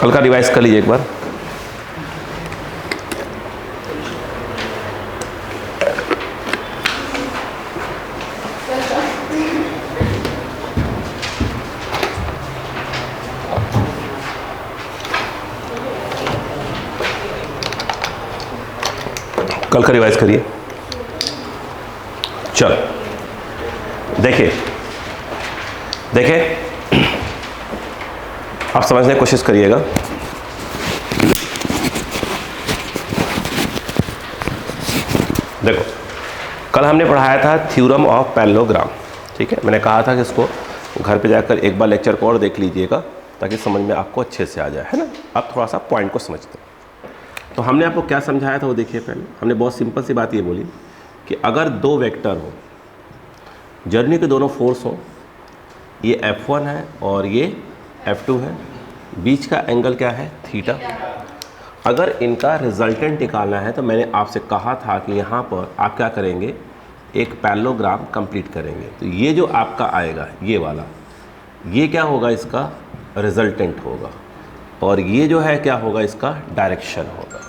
कल का रिवाइज कर लीजिए एक बार। कल का रिवाइज करिए। चलो देखिए आप समझने की कोशिश करिएगा। देखो कल हमने पढ़ाया था थ्योरम ऑफ पैरेललोग्राम, ठीक है। मैंने कहा था कि इसको घर पे जाकर एक बार लेक्चर को और देख लीजिएगा ताकि समझ में आपको अच्छे से आ जाए, है ना। अब थोड़ा सा पॉइंट को समझते हैं। तो हमने आपको क्या समझाया था वो देखिए। पहले हमने बहुत सिंपल सी बात ये बोली कि अगर दो वेक्टर हो, जर्नी के दोनों फोर्स हो, ये F1 है और ये F2 है, बीच का एंगल क्या है, थीटा। अगर इनका रिजल्टेंट निकालना है तो मैंने आपसे कहा था कि यहाँ पर आप क्या करेंगे, एक पैरेललोग्राम कंप्लीट करेंगे। तो ये जो आपका आएगा ये वाला, ये क्या होगा, इसका रिजल्टेंट होगा, और ये जो है क्या होगा, इसका डायरेक्शन होगा।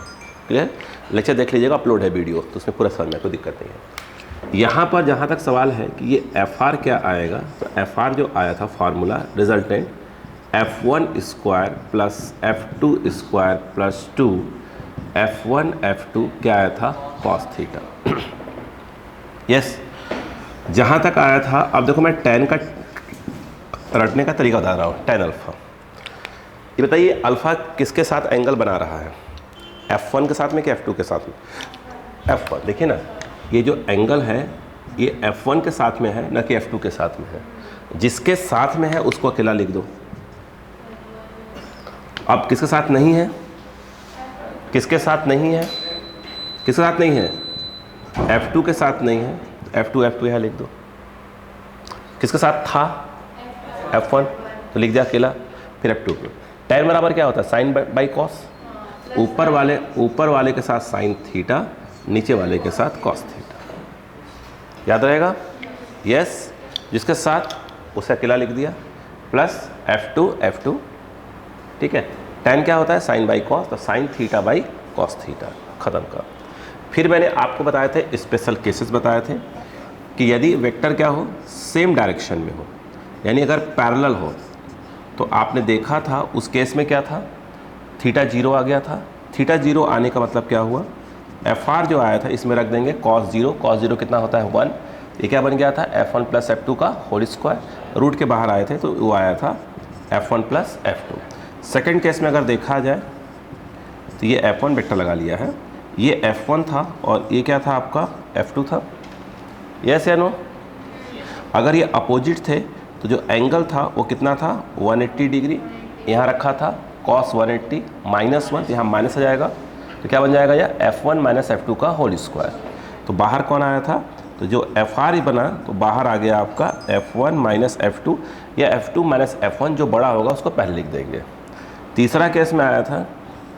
क्लियर। लेक्चर देख लीजिएगा, अपलोड है वीडियो, तो उसमें पूरा समझ में कोई दिक्कत नहीं है। यहाँ पर जहाँ तक सवाल है कि ये FR क्या आएगा, तो FR जो आया था formula resultant F1 square plus F2 square plus 2 F1 F2 क्या आया था, कॉस थीटा। यस, जहाँ तक आया था। अब देखो मैं tan का रटने का तरीका बता रहा हूँ, tan अल्फ़ा। ये बताइए अल्फ़ा किसके साथ एंगल बना रहा है, F1 के साथ में कि F2 के साथ में। F1 देखिए ना, ये जो एंगल है ये F1 के साथ में है, न कि F2 के साथ में है। जिसके साथ में है उसको अकेला लिख दो। अब किसके साथ नहीं है, किसके साथ नहीं है, किसके साथ नहीं है, F2 के साथ नहीं है, F2 यहाँ लिख दो। किसके साथ था, F1, तो लिख दिया अकेला। फिर F2 को tan बराबर क्या होता है, साइन बाई कॉस। ऊपर वाले के साथ साइन थीटा, नीचे वाले के साथ कॉस थीटा। याद रहेगा। यस, जिसके साथ उसे अकेला लिख दिया, प्लस F2, ठीक है। tan क्या होता है, साइन बाई कॉस, तो sine theta by cos theta, खत्म का। फिर मैंने आपको बताए थे, स्पेशल केसेस बताए थे कि यदि वेक्टर क्या हो, सेम डायरेक्शन में हो, यानी अगर पैरेलल हो, तो आपने देखा था उस केस में क्या था, थीटा 0 आ गया था। थीटा 0 आने का मतलब क्या हुआ, FR जो आया था इसमें रख देंगे cos 0। cos 0 कितना होता है, 1। ये क्या बन गया था, F1 प्लस F2 का होल स्क्वायर। रूट के बाहर आए थे तो वो आया था F1 plus F2। Second case में अगर देखा जाए तो ये F1 वेक्टर लगा लिया है, ये F1 था और ये क्या था आपका, F2 था। यस या नो। अगर ये अपोजिट थे तो जो एंगल था वो कितना था, 180 डिग्री। यहाँ रखा था cos 180 -1, यहाँ माइनस आ जाएगा तो क्या बन जाएगा, यह F1 माइनस F2 का होल स्क्वायर। तो बाहर कौन आया था, तो जो FR बना तो बाहर आ गया आपका F1 माइनस F2, या F2 माइनस F1 जो बड़ा होगा उसको पहले लिख देंगे। तीसरा केस में आया था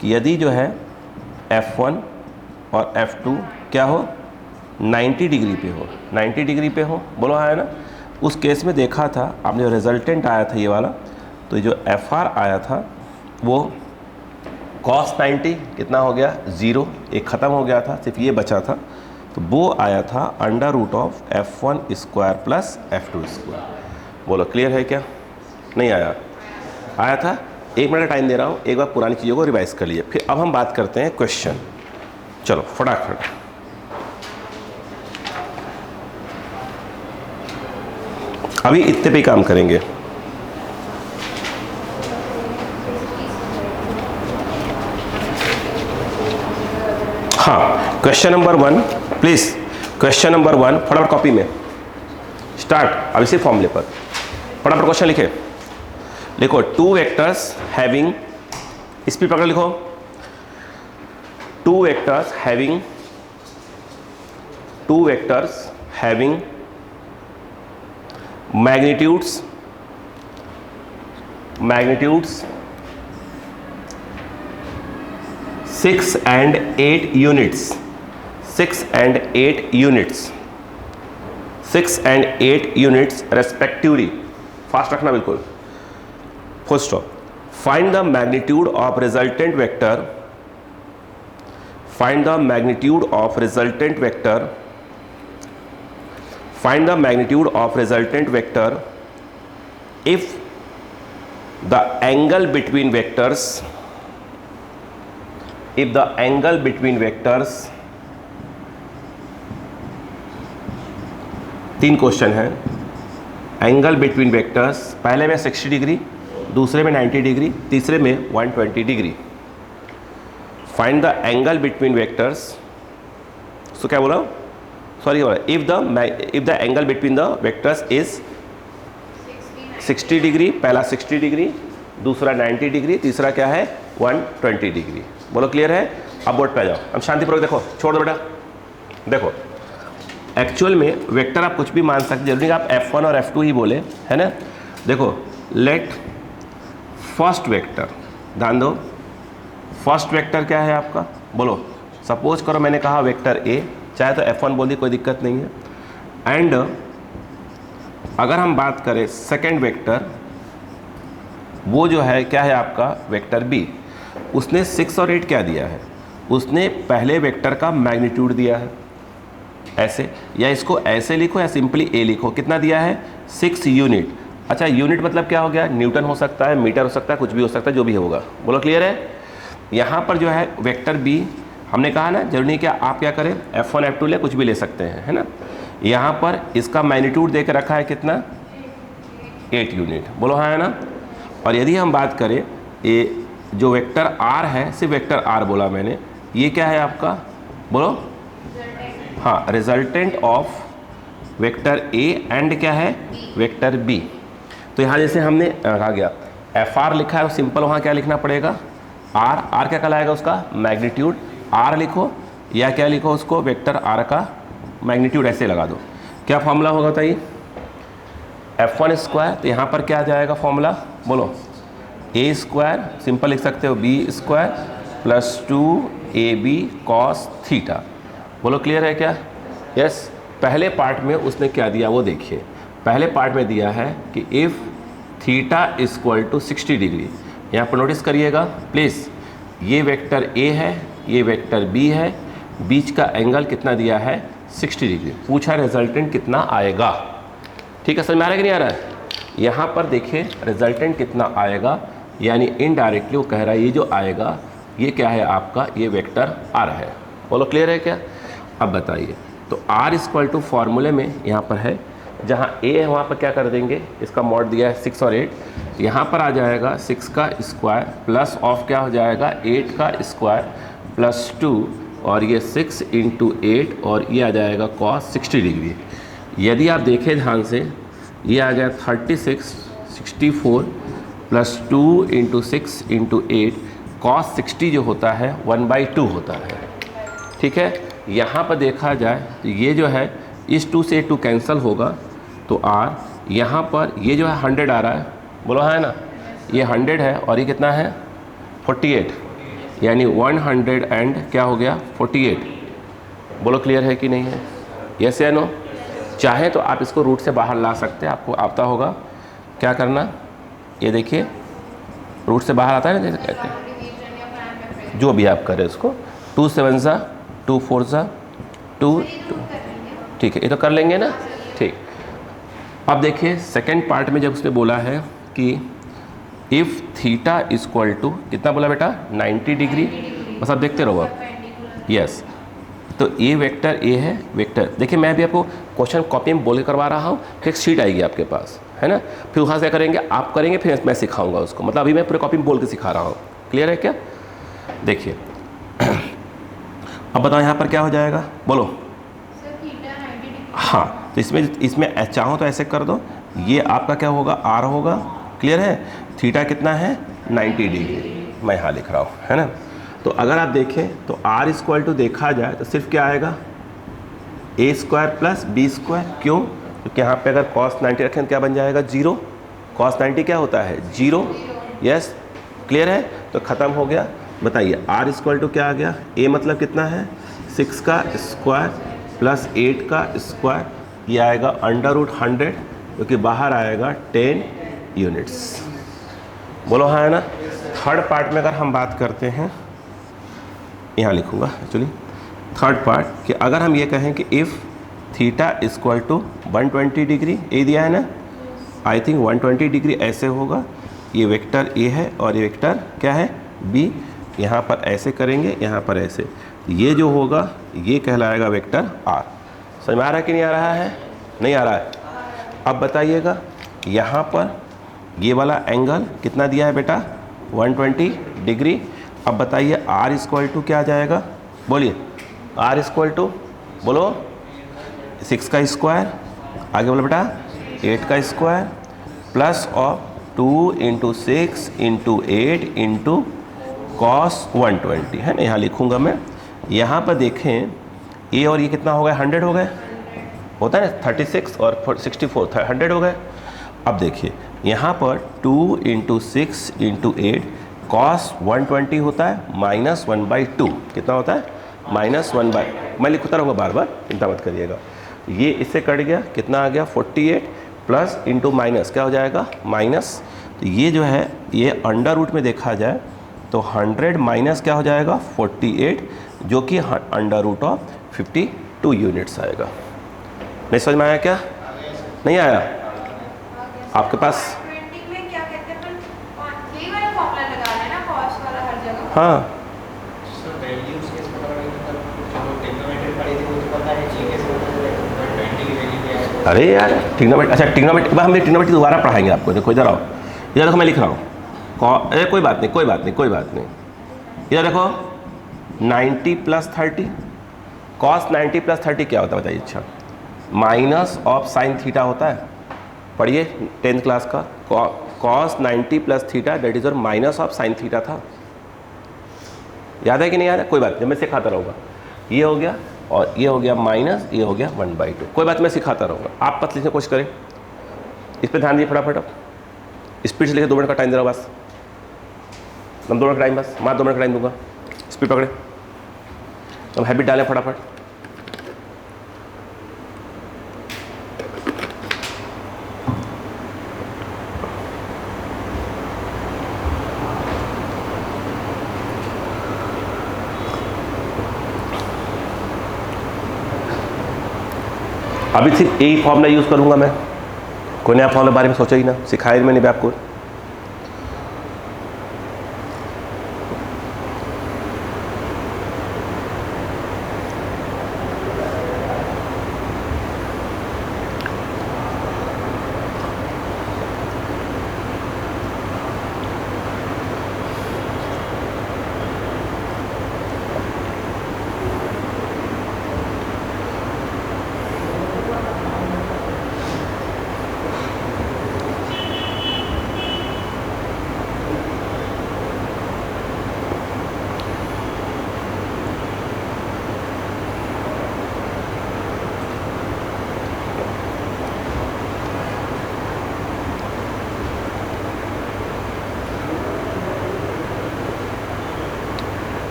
कि यदि जो है F1 और F2 क्या हो, 90 डिग्री पे हो, 90 डिग्री पे हो, बोलो है ना। उस केस में देखा था आपने, जो रिजल्टेंट आया था ये वाला, तो जो FR आया था वो cos 90 कितना हो गया, 0, एक ख़त्म हो गया था, सिर्फ ये बचा था, तो वो आया था √of F1 square plus F2 square. बोलो क्लियर है क्या, नहीं आया, आया था। 1 मिनट टाइम दे रहा हूँ, एक बार पुरानी चीज़ों को रिवाइज कर लीजिए। फिर अब हम बात करते हैं क्वेश्चन। चलो फटाफट। अभी इतने पे ही काम करेंगे। हाँ, question number 1 please, question number 1 फटाफट कॉपी में स्टार्ट। अब इसी फॉर्मूले पर फटाफट क्वेश्चन लिखो 2 वेक्टर्स हैविंग, स्पीड पकड़ लिखो, 2 vectors having magnitudes 6 and 8 units, 6 and 8 units respectively, fast रखना बिल्कुल, full stop, find the magnitude of resultant vector, find the magnitude of resultant vector, find the magnitude of resultant vector if the angle between vectors, if the angle between vectors, तीन question है। Angle between vectors, पहले में 60 degree, दूसरे में 90 degree, तीसरे में 120 degree. Find the angle between vectors, so क्या बोला, सॉरी बोला, if the angle between the vectors is 60 degree, पहला 60 डिग्री, दूसरा 90 डिग्री, तीसरा क्या है 120 डिग्री। बोलो क्लियर है। अब बोर्ड पे आ जाओ, अब शांतिपूर्वक देखो, छोड़ दो बेटा। देखो एक्चुअल में वेक्टर आप कुछ भी मान सकते, जरूरी नहीं आप F1 और F2 ही बोले, है ना। देखो लेट फर्स्ट वेक्टर, ध्यान दो, फर्स्ट वेक्टर क्या है आपका, बोलो। सपोज करो मैंने कहा वेक्टर A, चाहे तो F1 बोल दी, कोई दिक्कत नहीं है। एंड अगर हम बात करें सेकेंड वेक्टर, वो जो है क्या है आपका वेक्टर B, उसने 6 और 8 क्या दिया है, उसने पहले वेक्टर का मैग्नीट्यूड दिया है, ऐसे, या इसको ऐसे लिखो या सिंपली A लिखो, कितना दिया है 6 यूनिट। अच्छा यूनिट मतलब क्या हो गया, न्यूटन हो सकता है, मीटर हो सकता है, कुछ भी हो सकता है, जो भी होगा। बोलो क्लियर है। यहाँ पर जो है वेक्टर B, हमने कहा ना जरूरी नहीं क्या आप क्या करें F1 F2 ले, कुछ भी ले सकते हैं, है ना। यहाँ पर इसका मैग्नीट्यूड दे के रखा है कितना 8 यूनिट, बोलो हाँ है ना। और यदि हम बात करें ये जो वेक्टर R है, सिर्फ वेक्टर R बोला मैंने, ये क्या है आपका, बोलो हाँ, resultant of vector A and क्या है वेक्टर B। तो यहाँ जैसे हमने कहा गया FR लिखा है, सिंपल वहाँ क्या लिखना पड़ेगा R क्या कहलाएगा उसका मैग्नीट्यूड, R लिखो या क्या लिखो उसको वेक्टर R का मैग्नीट्यूड ऐसे लगा दो। क्या फॉर्मूला होगा बताइए, F1 स्क्वायर, तो यहाँ पर क्या आ जाएगा फॉर्मूला, बोलो A स्क्वायर, सिंपल लिख सकते हो B square plus 2AB cos theta. बोलो क्लियर है क्या। यस, पहले पार्ट में उसने क्या दिया वो देखिए, पहले पार्ट में दिया है कि if theta equal to 60 degree, यहाँ पर नोटिस करिएगा प्लीज़, ये वेक्टर A है, ये वेक्टर B है, बीच का एंगल कितना दिया है 60 डिग्री, पूछा रिजल्टेंट कितना आएगा। ठीक है, समझ में आ रहा है कि नहीं आ रहा है। यहाँ पर देखिए रिजल्टेंट कितना आएगा, यानी इनडायरेक्टली वो कह रहा है ये जो आएगा ये क्या है आपका, ये वेक्टर R है। बोलो क्लियर है क्या। अब बताइए, तो R इक्वल टू फॉर्मूले में यहाँ पर है, जहाँ A है वहाँ पर क्या कर देंगे, इसका मॉड दिया है 6 और 8, यहाँ पर आ जाएगा 6 का स्क्वायर प्लस ऑफ क्या हो जाएगा 8 का स्क्वायर प्लस 2, और ये 6 इंटू 8 और ये आ जाएगा कॉस 60 डिग्री। यदि आप देखें ध्यान से, ये आ गया 36 64 प्लस 2 इंटू 6 इंटू 8, कॉस 60 जो होता है 1/2 होता है। ठीक है, यहाँ पर देखा जाए तो ये जो है इस 2 से 2 कैंसिल होगा, तो R यहाँ पर ये जो है 100 आ रहा है, बोलो हाँ है ना, ये 100 है और ये कितना है 48, यानी 100 एंड क्या हो गया 48। बोलो क्लियर है कि नहीं है, यस या नो। चाहे तो आप इसको रूट से बाहर ला सकते हैं, आपको आता होगा क्या करना, ये देखिए रूट से बाहर आता है ना, जैसे कहते हैं, जो भी आप करें उसको 2 7 सा 2 4 सा 2 2, ठीक है, ये तो कर लेंगे ना। ठीक, अब देखिए सेकेंड पार्ट में जब उसने बोला है कि इफ़ थीटा इक्वल टू कितना बोला बेटा 90 डिग्री, बस आप देखते रहो आप। यस, तो ये वेक्टर ए है, वेक्टर देखिए मैं भी आपको क्वेश्चन कॉपी में बोल के करवा रहा हूँ, फिर एक शीट आएगी आपके पास, है ना, फिर वहाँ से करेंगे आप करेंगे, फिर मैं सिखाऊंगा उसको, मतलब अभी मैं पूरे कॉपी में बोल के सिखा रहा हूँ। क्लियर है क्या। देखिए अब बताओ यहाँ पर क्या हो जाएगा, बोलो। हाँ, तो इसमें चाहो तो ऐसे कर दो, ये आपका क्या होगा आर होगा। क्लियर है, थीटा कितना है 90 डिग्री, मैं यहाँ लिख रहा हूँ, है ना। तो अगर आप देखें तो R इक्वल टू देखा जाए तो सिर्फ क्या आएगा A square plus B square. क्यों, क्योंकि यहाँ पे अगर cos 90 रखें तो क्या बन जाएगा 0, cos 90 क्या होता है 0। यस, क्लियर है, तो ख़त्म हो गया। बताइए R इक्वल टू क्या आ गया, A मतलब कितना है 6 का स्क्वायर प्लस 8 का स्क्वायर, ये आएगा √100, क्योंकि बाहर आएगा 10 यूनिट्स। बोलो हाँ है ना। थर्ड पार्ट में अगर हम बात करते हैं, यहाँ लिखूँगा एक्चुअली थर्ड पार्ट, कि अगर हम ये कहें कि if theta equal to 120 degree, ये दिया है ना, आई थिंक 120 डिग्री ऐसे होगा, ये वेक्टर ए है और ये वेक्टर क्या है बी, यहाँ पर ऐसे करेंगे, यहाँ पर ऐसे, ये जो होगा ये कहलाएगा वेक्टर आर। समझ में आ रहा है कि नहीं आ रहा है? नहीं आ रहा है। अब बताइएगा यहाँ पर ये वाला एंगल कितना दिया है बेटा 120 डिग्री। अब बताइए आर इक्वल टू क्या आ जाएगा, बोलिए आर इक्वल टू, बोलो 6 का स्क्वायर, आगे बोलो बेटा 8 का square plus of 2 into 6 into 8 into cos 120 है ना, यहाँ लिखूँगा मैं। यहाँ पर देखें ये और ये कितना हो गया 100 हो गए, होता है ना 36 और 64 100 हो गए। अब देखिए यहाँ पर 2 इंटू 6 इंटू 8 कॉस 120 होता है -1/2, कितना होता है -1/, मैं लिखता रहूँगा बार बार, चिंता मत करिएगा। ये इससे कट गया, कितना आ गया 48 प्लस इंटू माइनस क्या हो जाएगा माइनस, तो ये जो है ये अंडर रूट में देखा जाए तो 100 माइनस क्या हो जाएगा 48, जो कि अंडर रूट ऑफ 52 यूनिट्स आएगा। नहीं समझ में आया क्या? नहीं आया आपके पास? हाँ अरे यार ट्रिग्नोमेट्री, अच्छा ट्रिग्नोमेट्री हम ट्रिग्नोमेट्री दोबारा पढ़ाएंगे आपको। देखो इधर आओ, इधर देखो मैं लिख रहा हूँ, अरे कोई बात नहीं कोई बात नहीं कोई बात नहीं, इधर देखो 90 + 30 कॉस 90 + 30 क्या होता है बताइए? अच्छा माइनस ऑफ साइन थीटा होता है, पढ़िए 10th क्लास का, कॉस 90 + थीटा दैट इज और माइनस ऑफ साइन थीटा था, याद है कि नहीं याद है? कोई बात नहीं मैं सिखाता रहूँगा। ये हो गया और ये हो गया माइनस, ये हो गया 1/2, कोई बात मैं सिखाता रहूँगा, आप पत लिखने की कोशिश करें, इस पर ध्यान दीजिए फटाफट। अब स्पीड से लिखे, 2 मिनट का टाइम दे रहा हूँ बस, हम 2 मिनट का टाइम, बस मैं 2 मिनट का टाइम दूंगा, स्पीड पकड़े, हम हैबिट डालें फटाफट। अभी सिर्फ यही फॉर्मूला यूज़ करूँगा मैं, कोई नया फॉर्मूला बारे में सोचा ही ना, सिखाया मैंने भी आपको।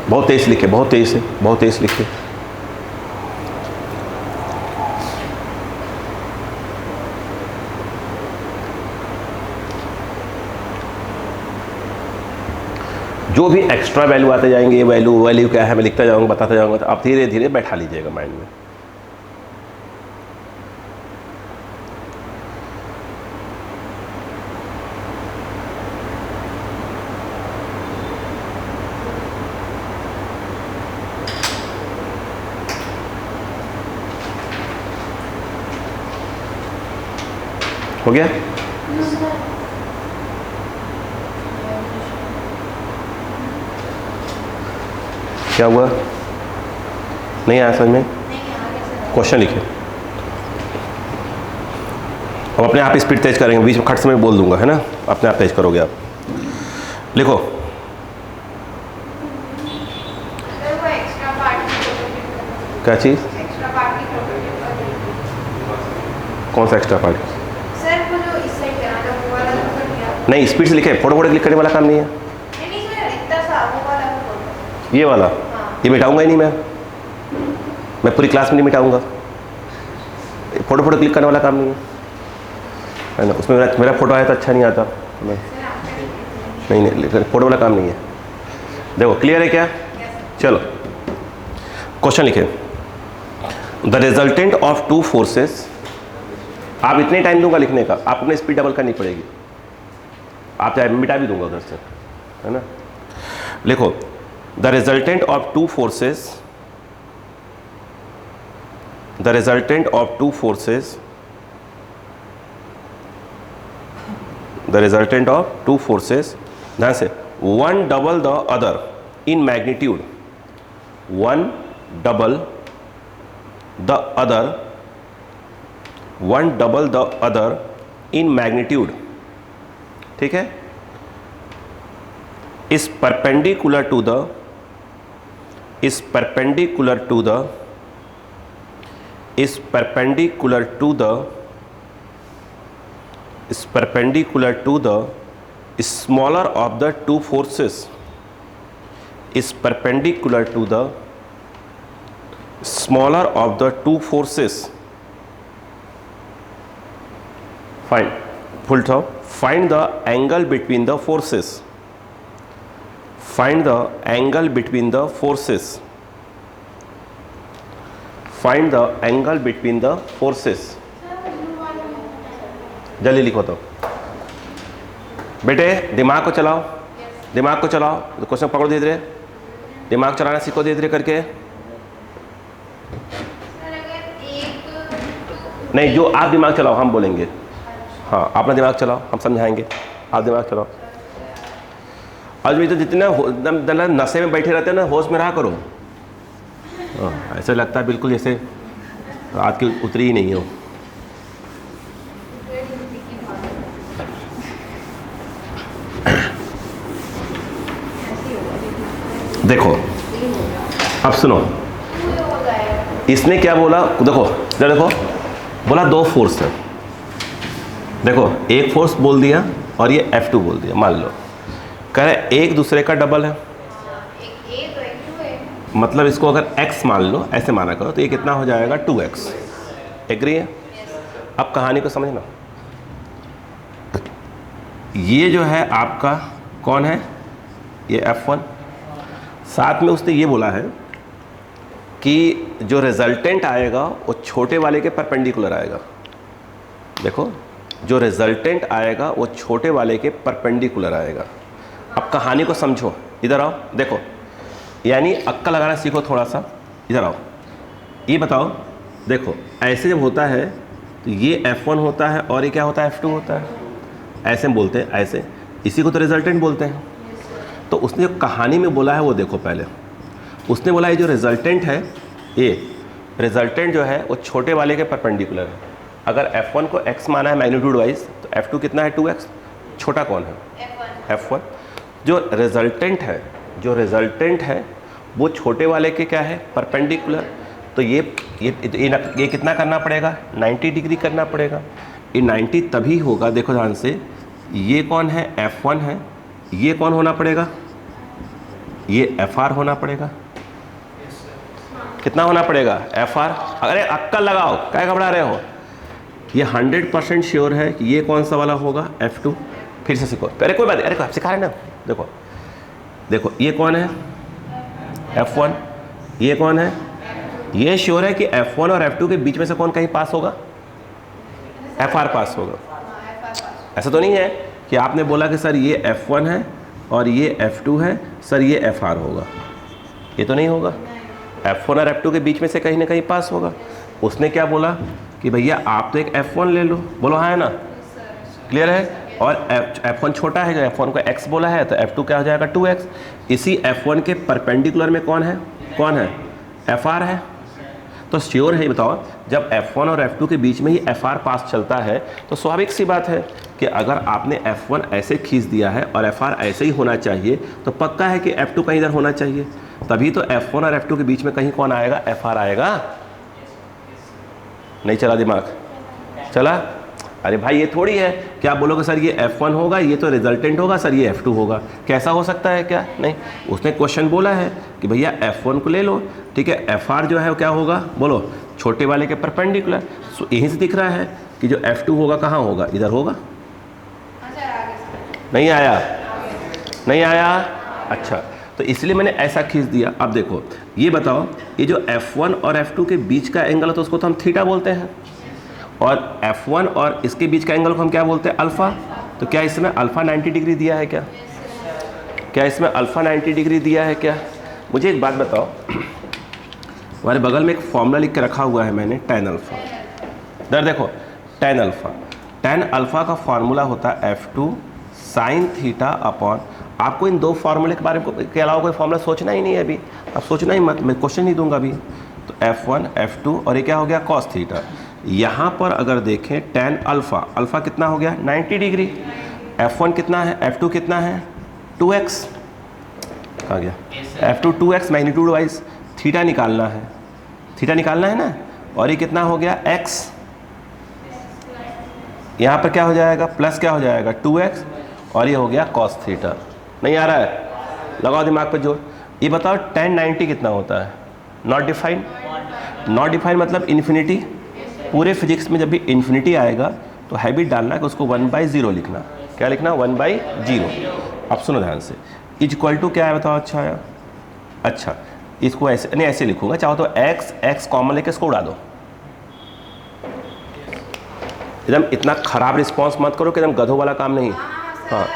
बहुत तेज लिखे, बहुत तेज से, बहुत तेज लिखे। जो भी एक्स्ट्रा वैल्यू आते जाएंगे, ये वैल्यू क्या है मैं लिखता जाऊंगा, बताता जाऊंगा, तो आप धीरे धीरे बैठा लीजिएगा माइंड में। हो गया? क्या हुआ? नहीं आया समझ में? क्वेश्चन लिखे, अब अपने आप स्पीड तेज करेंगे, बीच में खट से मैं बोल दूंगा, है ना, अपने आप तेज करोगे आप। लिखो क्या चीज़? कौन सा एक्स्ट्रा पार्ट? नहीं स्पीड से लिखे, फोटो क्लिक करने वाला काम नहीं है। ये वाला, ये मिटाऊंगा ही नहीं मैं पूरी क्लास में नहीं मिटाऊंगा। फोटो क्लिक करने वाला काम नहीं है ना, उसमें मेरा फोटो आया तो अच्छा नहीं आता। नहीं लेकिन फोटो वाला काम नहीं है। देखो क्लियर है क्या? चलो क्वेश्चन लिखे। The resultant of two forces, आप इतने टाइम दूंगा लिखने का, आप अपने स्पीड डबल करनी पड़ेगी। आप चाहे मिटा भी दूंगा उधर से, है ना। लिखो the resultant of two forces, the resultant of two forces, the resultant of two forces, ध्यान से, one double the other in magnitude, one double the other, one double the other in magnitude, ठीक है, is perpendicular to the, is perpendicular to the, is perpendicular to the, is perpendicular to the smaller of the two forces, is perpendicular to the smaller of the two forces. Find, full stop, find the angle between the forces, find the angle between the forces, find the angle between the forces. जल्दी लिखो तो बेटे, दिमाग को चलाओ, दिमाग को चलाओ, तो क्वेश्चन पकड़ो धीरे धीरे, दिमाग चलाना सीखो धीरे धीरे करके। नहीं, जो आप दिमाग चलाओ हम बोलेंगे, हाँ अपना दिमाग चलाओ, हम समझाएंगे, आप दिमाग चलाओ। आज भी तो जितने नशे में बैठे रहते हैं ना, होश में रहा करो। ऐसा लगता है बिल्कुल जैसे रात की उतरी ही नहीं हो। देखो अब सुनो, इसने क्या बोला, देखो देखो, बोला दो फोर्स है। देखो एक फोर्स बोल दिया और ये F2 बोल दिया, मान लो कह रहे एक दूसरे का डबल है, मतलब इसको अगर x मान लो, ऐसे माना करो, तो ये कितना हो जाएगा 2x। एग्री है? अब कहानी को समझना, ये जो है आपका कौन है, ये F1, साथ में उसने ये बोला है कि जो रिजल्टेंट आएगा वो छोटे वाले के परपेंडिकुलर आएगा। देखो जो रिजल्टेंट आएगा वो छोटे वाले के परपेंडिकुलर आएगा। अब कहानी को समझो, इधर आओ, देखो यानी अक्का लगाना सीखो थोड़ा सा, इधर आओ, ये बताओ, देखो ऐसे जब होता है तो ये F1 होता है और ये क्या होता है, F2 होता है, ऐसे बोलते हैं, ऐसे, इसी को तो रिजल्टेंट बोलते हैं। तो उसने जो कहानी में बोला है वो देखो, पहले उसने बोला ये जो रिजल्टेंट है, ये रिजल्टेंट जो है वो छोटे वाले के परपेंडिकुलर है। अगर F1 को x माना है मैग्नीट्यूड वाइज, तो F2 कितना है, 2x। छोटा कौन है, F1। जो रिजल्टेंट है, जो रिजल्टेंट है वो छोटे वाले के क्या है, परपेंडिकुलर। तो ये कितना करना पड़ेगा, 90 डिग्री करना पड़ेगा। ये 90 तभी होगा, देखो ध्यान से, ये कौन है, F1 है, ये कौन होना पड़ेगा, ये FR होना पड़ेगा। कितना होना पड़ेगा, FR। अरे अक्कल लगाओ, क्या घबरा रहे हो, ये 100% श्योर है कि ये कौन सा वाला होगा, F2। फिर से सीखो, अरे कोई बात नहीं, अरे सिखा रहे ना, देखो देखो ये कौन है, F1, ये कौन है, ये श्योर है कि F1 और F2 के बीच में से कौन कहीं पास होगा, FR पास होगा। ऐसा तो नहीं है कि आपने बोला कि सर ये F1 है और ये F2 है, सर ये FR होगा, ये तो नहीं होगा। F1 और F2 के बीच में से कहीं ना कहीं पास होगा। उसने क्या बोला कि भैया आप तो एक F1 ले लो, बोलो हाँ है ना, क्लियर है। और F1 छोटा है, जो F1 को x बोला है, तो F2 क्या हो जाएगा, 2x। इसी F1 के परपेंडिकुलर में कौन है, कौन है, FR है। तो श्योर है, बताओ जब F1 और F2 के बीच में ही FR पास चलता है, तो स्वाभाविक सी बात है कि अगर आपने F1 ऐसे खींच दिया है और FR ऐसे ही होना चाहिए, तो पक्का है कि F2 कहीं इधर होना चाहिए। तभी तो F1 और F2 के बीच में कहीं कौन आएगा, FR आएगा। नहीं चला दिमाग, चला। अरे भाई ये थोड़ी है कि आप बोलोगे सर ये F1 होगा, ये तो रिजल्टेंट होगा, सर ये F2 होगा, कैसा हो सकता है क्या? नहीं, उसने क्वेश्चन बोला है कि भैया F1 को ले लो, ठीक है, FR जो है वो क्या होगा, बोलो, छोटे वाले के परपेंडिकुलर। सो यहीं से दिख रहा है कि जो F2 होगा कहाँ होगा, इधर होगा। नहीं आया, नहीं आया, अच्छा, तो इसलिए मैंने ऐसा खींच दिया। अब देखो ये बताओ, ये जो F1 और F2 के बीच का एंगल है तो उसको तो हम थीटा बोलते हैं, और F1 और इसके बीच का एंगल को हम क्या बोलते हैं, अल्फ़ा। तो क्या इसमें अल्फ़ा 90 डिग्री दिया है क्या? क्या इसमें अल्फ़ा 90 डिग्री दिया है क्या? मुझे एक बात बताओ, हमारे बगल में एक फॉर्मूला लिख के रखा हुआ है मैंने, tan अल्फ़ा। इधर देखो, tan अल्फ़ा, tan अल्फ़ा का फार्मूला होता है F2 sin थीटा अपॉन, आपको इन दो फार्मूले के बारे में के अलावा कोई फार्मूला सोचना ही नहीं है अभी, आप सोचना ही मत, मैं क्वेश्चन नहीं दूंगा अभी। तो F1 F2 और ये क्या हो गया, cos थीटा। यहाँ पर अगर देखें tan अल्फ़ा, अल्फ़ा कितना हो गया 90 डिग्री, F1 कितना है, F2 कितना है 2x, कहाँ गया F2 2x magnitude wise, theta निकालना है, थीटा निकालना है ना, और ये कितना हो गया x, यहाँ पर क्या हो जाएगा प्लस क्या हो जाएगा 2x, और ये हो गया cos थीटा। नहीं आ रहा है, लगाओ दिमाग पे जोर। ये बताओ tan 90 कितना होता है, नॉट डिफाइंड, नॉट डिफाइंड मतलब इन्फिनिटी। पूरे फिजिक्स में जब भी इन्फिनिटी आएगा तो हैबिट डालना कि उसको 1/0 लिखना। क्या लिखना, 1/0। अब सुनो ध्यान से, इज इक्वल टू क्या है बताओ, अच्छा है, अच्छा इसको ऐसे नहीं, ऐसे लिखूंगा, चाहो तो x कॉमन लेके इसको उड़ा दो। एकदम इतना खराब रिस्पॉन्स मत करो कि एकदम गधों वाला काम नहीं, हाँ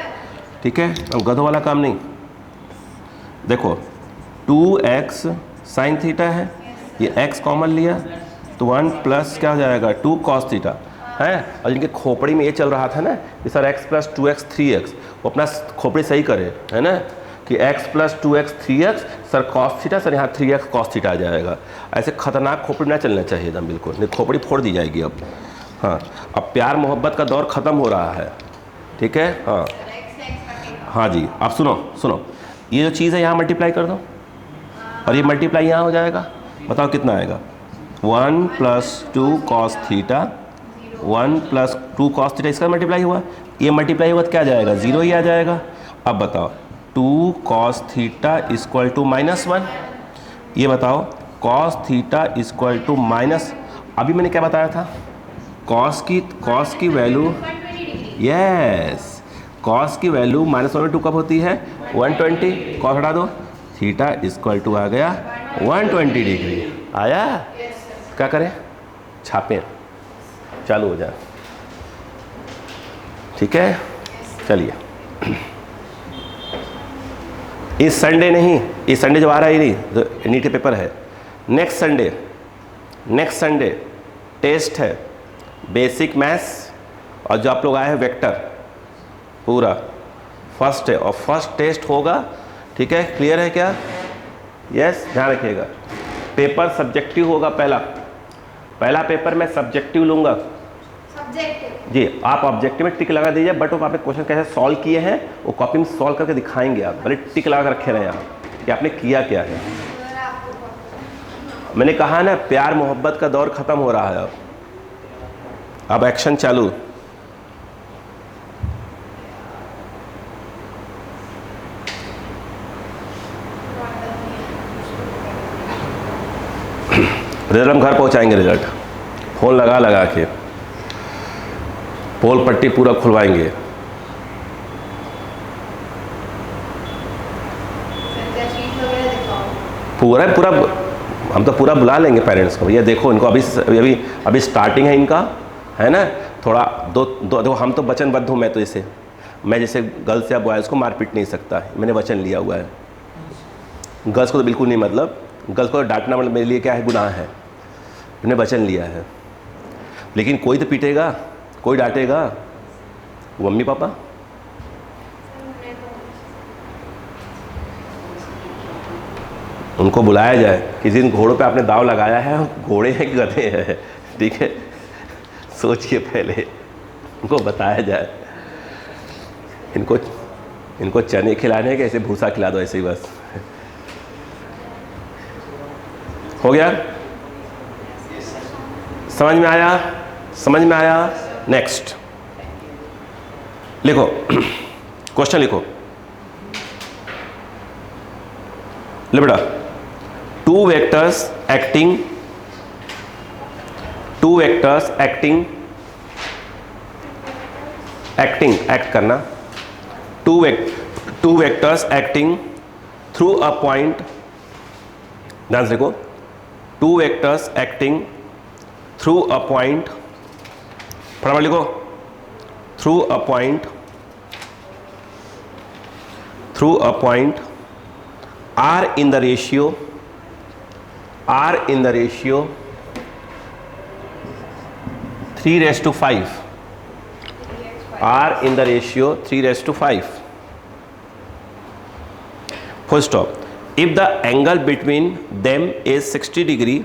ठीक है, गधों वाला काम नहीं। देखो 2x साइन थीटा है, ये x कॉमन लिया तो 1 प्लस क्या हो जाएगा 2 cos थीटा है, और जिनके खोपड़ी में ये चल रहा था ना कि sir x plus 2x 3x, वो अपना खोपड़ी सही करे, है ना, कि x plus 2x 3x, sir cos theta, sir यहाँ 3x cos थीटा आ जाएगा। ऐसे खतरनाक खोपड़ी ना चलना चाहिए एकदम, बिल्कुल नहीं, खोपड़ी फोड़ दी जाएगी अब। हाँ, अब प्यार मोहब्बत का दौर ख़त्म हो रहा है, ठीक है, हाँ हाँ जी। अब सुनो सुनो, ये जो चीज़ है यहाँ मल्टीप्लाई कर दो, और ये मल्टीप्लाई यहाँ हो जाएगा, बताओ कितना आएगा, 1 plus 2 cos theta, 1 plus 2 cos theta, इसका मल्टीप्लाई हुआ, ये मल्टीप्लाई हुआ तो क्या आ जाएगा, 0 ही आ जाएगा। अब बताओ 2 cos थीटा इक्वल टू -1, ये बताओ cos theta equal to minus, अभी मैंने क्या बताया था, cos की वैल्यू, यस cos की वैल्यू -1/2 कब होती है, 120, cos हटा दो, थीटा इक्वल टू आ गया 120 डिग्री, आया। क्या करें, छापें, चालू हो जाए, ठीक है, चलिए। इस संडे नहीं, इस संडे जो आ रहा है नहीं, तो नीट पेपर है, नेक्स्ट संडे टेस्ट है, बेसिक मैथ्स, और जो आप लोग आए हैं वेक्टर पूरा फर्स्ट है, और फर्स्ट टेस्ट होगा, ठीक है, क्लियर है क्या, यस, ध्यान रखिएगा। पेपर सब्जेक्टिव होगा, पहला पेपर मैं सब्जेक्टिव लूँगा जी, आप ऑब्जेक्टिव में टिक लगा दीजिए, बट वो आपने क्वेश्चन कैसे सॉल्व किए हैं वो कॉपी में सॉल्व करके दिखाएंगे, आप भले टिक लगा कर रखे रहे यहाँ कि आपने किया क्या है। मैंने कहा ना, प्यार मोहब्बत का दौर ख़त्म हो रहा है, अब एक्शन चालू। रिजल्ट हम घर पहुंचाएंगे, रिजल्ट फोन लगा के पोल पट्टी पूरा खुलवाएंगे। पूरा हम तो पूरा बुला लेंगे पेरेंट्स को, भैया देखो इनको अभी स्टार्टिंग है इनका, है ना, थोड़ा दो हम तो वचनबद्ध हूँ, मैं जैसे गर्ल्स या बॉयज़ को मार पीट नहीं सकता, मैंने वचन लिया हुआ है। गर्ल्स को तो बिल्कुल नहीं, मतलब गर्ल्स को डांटना मतलब मेरे लिए क्या है, गुनाह है, मैंने वचन लिया है। लेकिन कोई तो पीटेगा, कोई डांटेगा, वो मम्मी पापा। उनको बुलाया जाए, किसी दिन घोड़ों पे आपने दाव लगाया है, घोड़े हैं कि गधे हैं, ठीक है, सोचिए पहले, उनको बताया जाए, इनको चने खिलाने के ऐसे भूसा खिला दो, ऐसे ही बस हो गया। समझ में आया, समझ में आया। नेक्स्ट लिखो, क्वेश्चन लिखो। ले बेटा, टू वेक्टर्स एक्टिंग एक्ट करना, two vectors acting through a point, ध्यान से देखो, two vectors acting through a point, फटाफट लिखो, through a point are in the ratio 3:5, R in the ratio 3:5. Full stop. If the angle between them is 60 degree,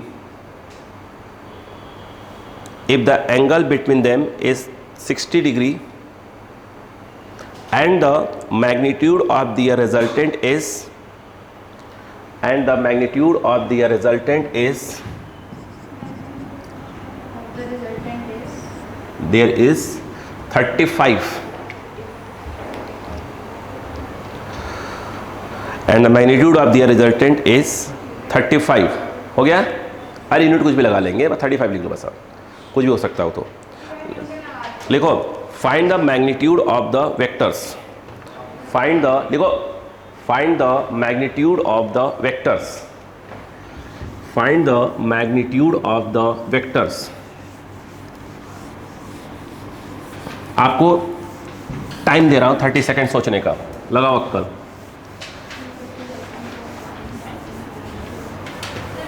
and the magnitude of the resultant is there is 35 and the magnitude of the resultant is 35. हो गया? अरे unit कुछ भी लगा लेंगे, बस 35 लिख लो, बस आप कुछ भी हो सकता हो। तो लिखो, find the magnitude of the vectors, find the magnitude of the vectors, आपको टाइम दे रहा हूं 30 सेकेंड सोचने का, लगाओ अक्कल।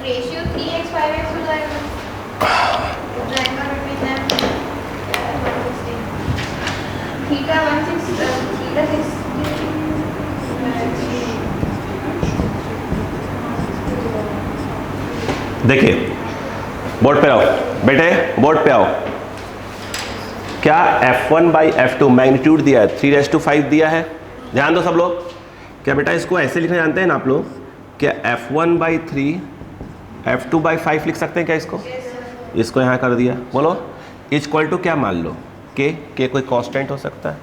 रेशियो 3x 5x हो जाएगा, थीटा 160 देखिए, बोर्ड पे आओ बेटे, बोर्ड पे आओ। क्या F1/F2 मैग्नीट्यूड दिया है, 3:5 दिया है, ध्यान दो सब लोग। क्या बेटा इसको ऐसे लिखना जानते हैं ना आप लोग? क्या F1/3 F2/5 लिख सकते हैं क्या इसको? इसको यहाँ कर दिया, बोलो इक्वल टू क्या मान लो, के कोई कांस्टेंट हो सकता है।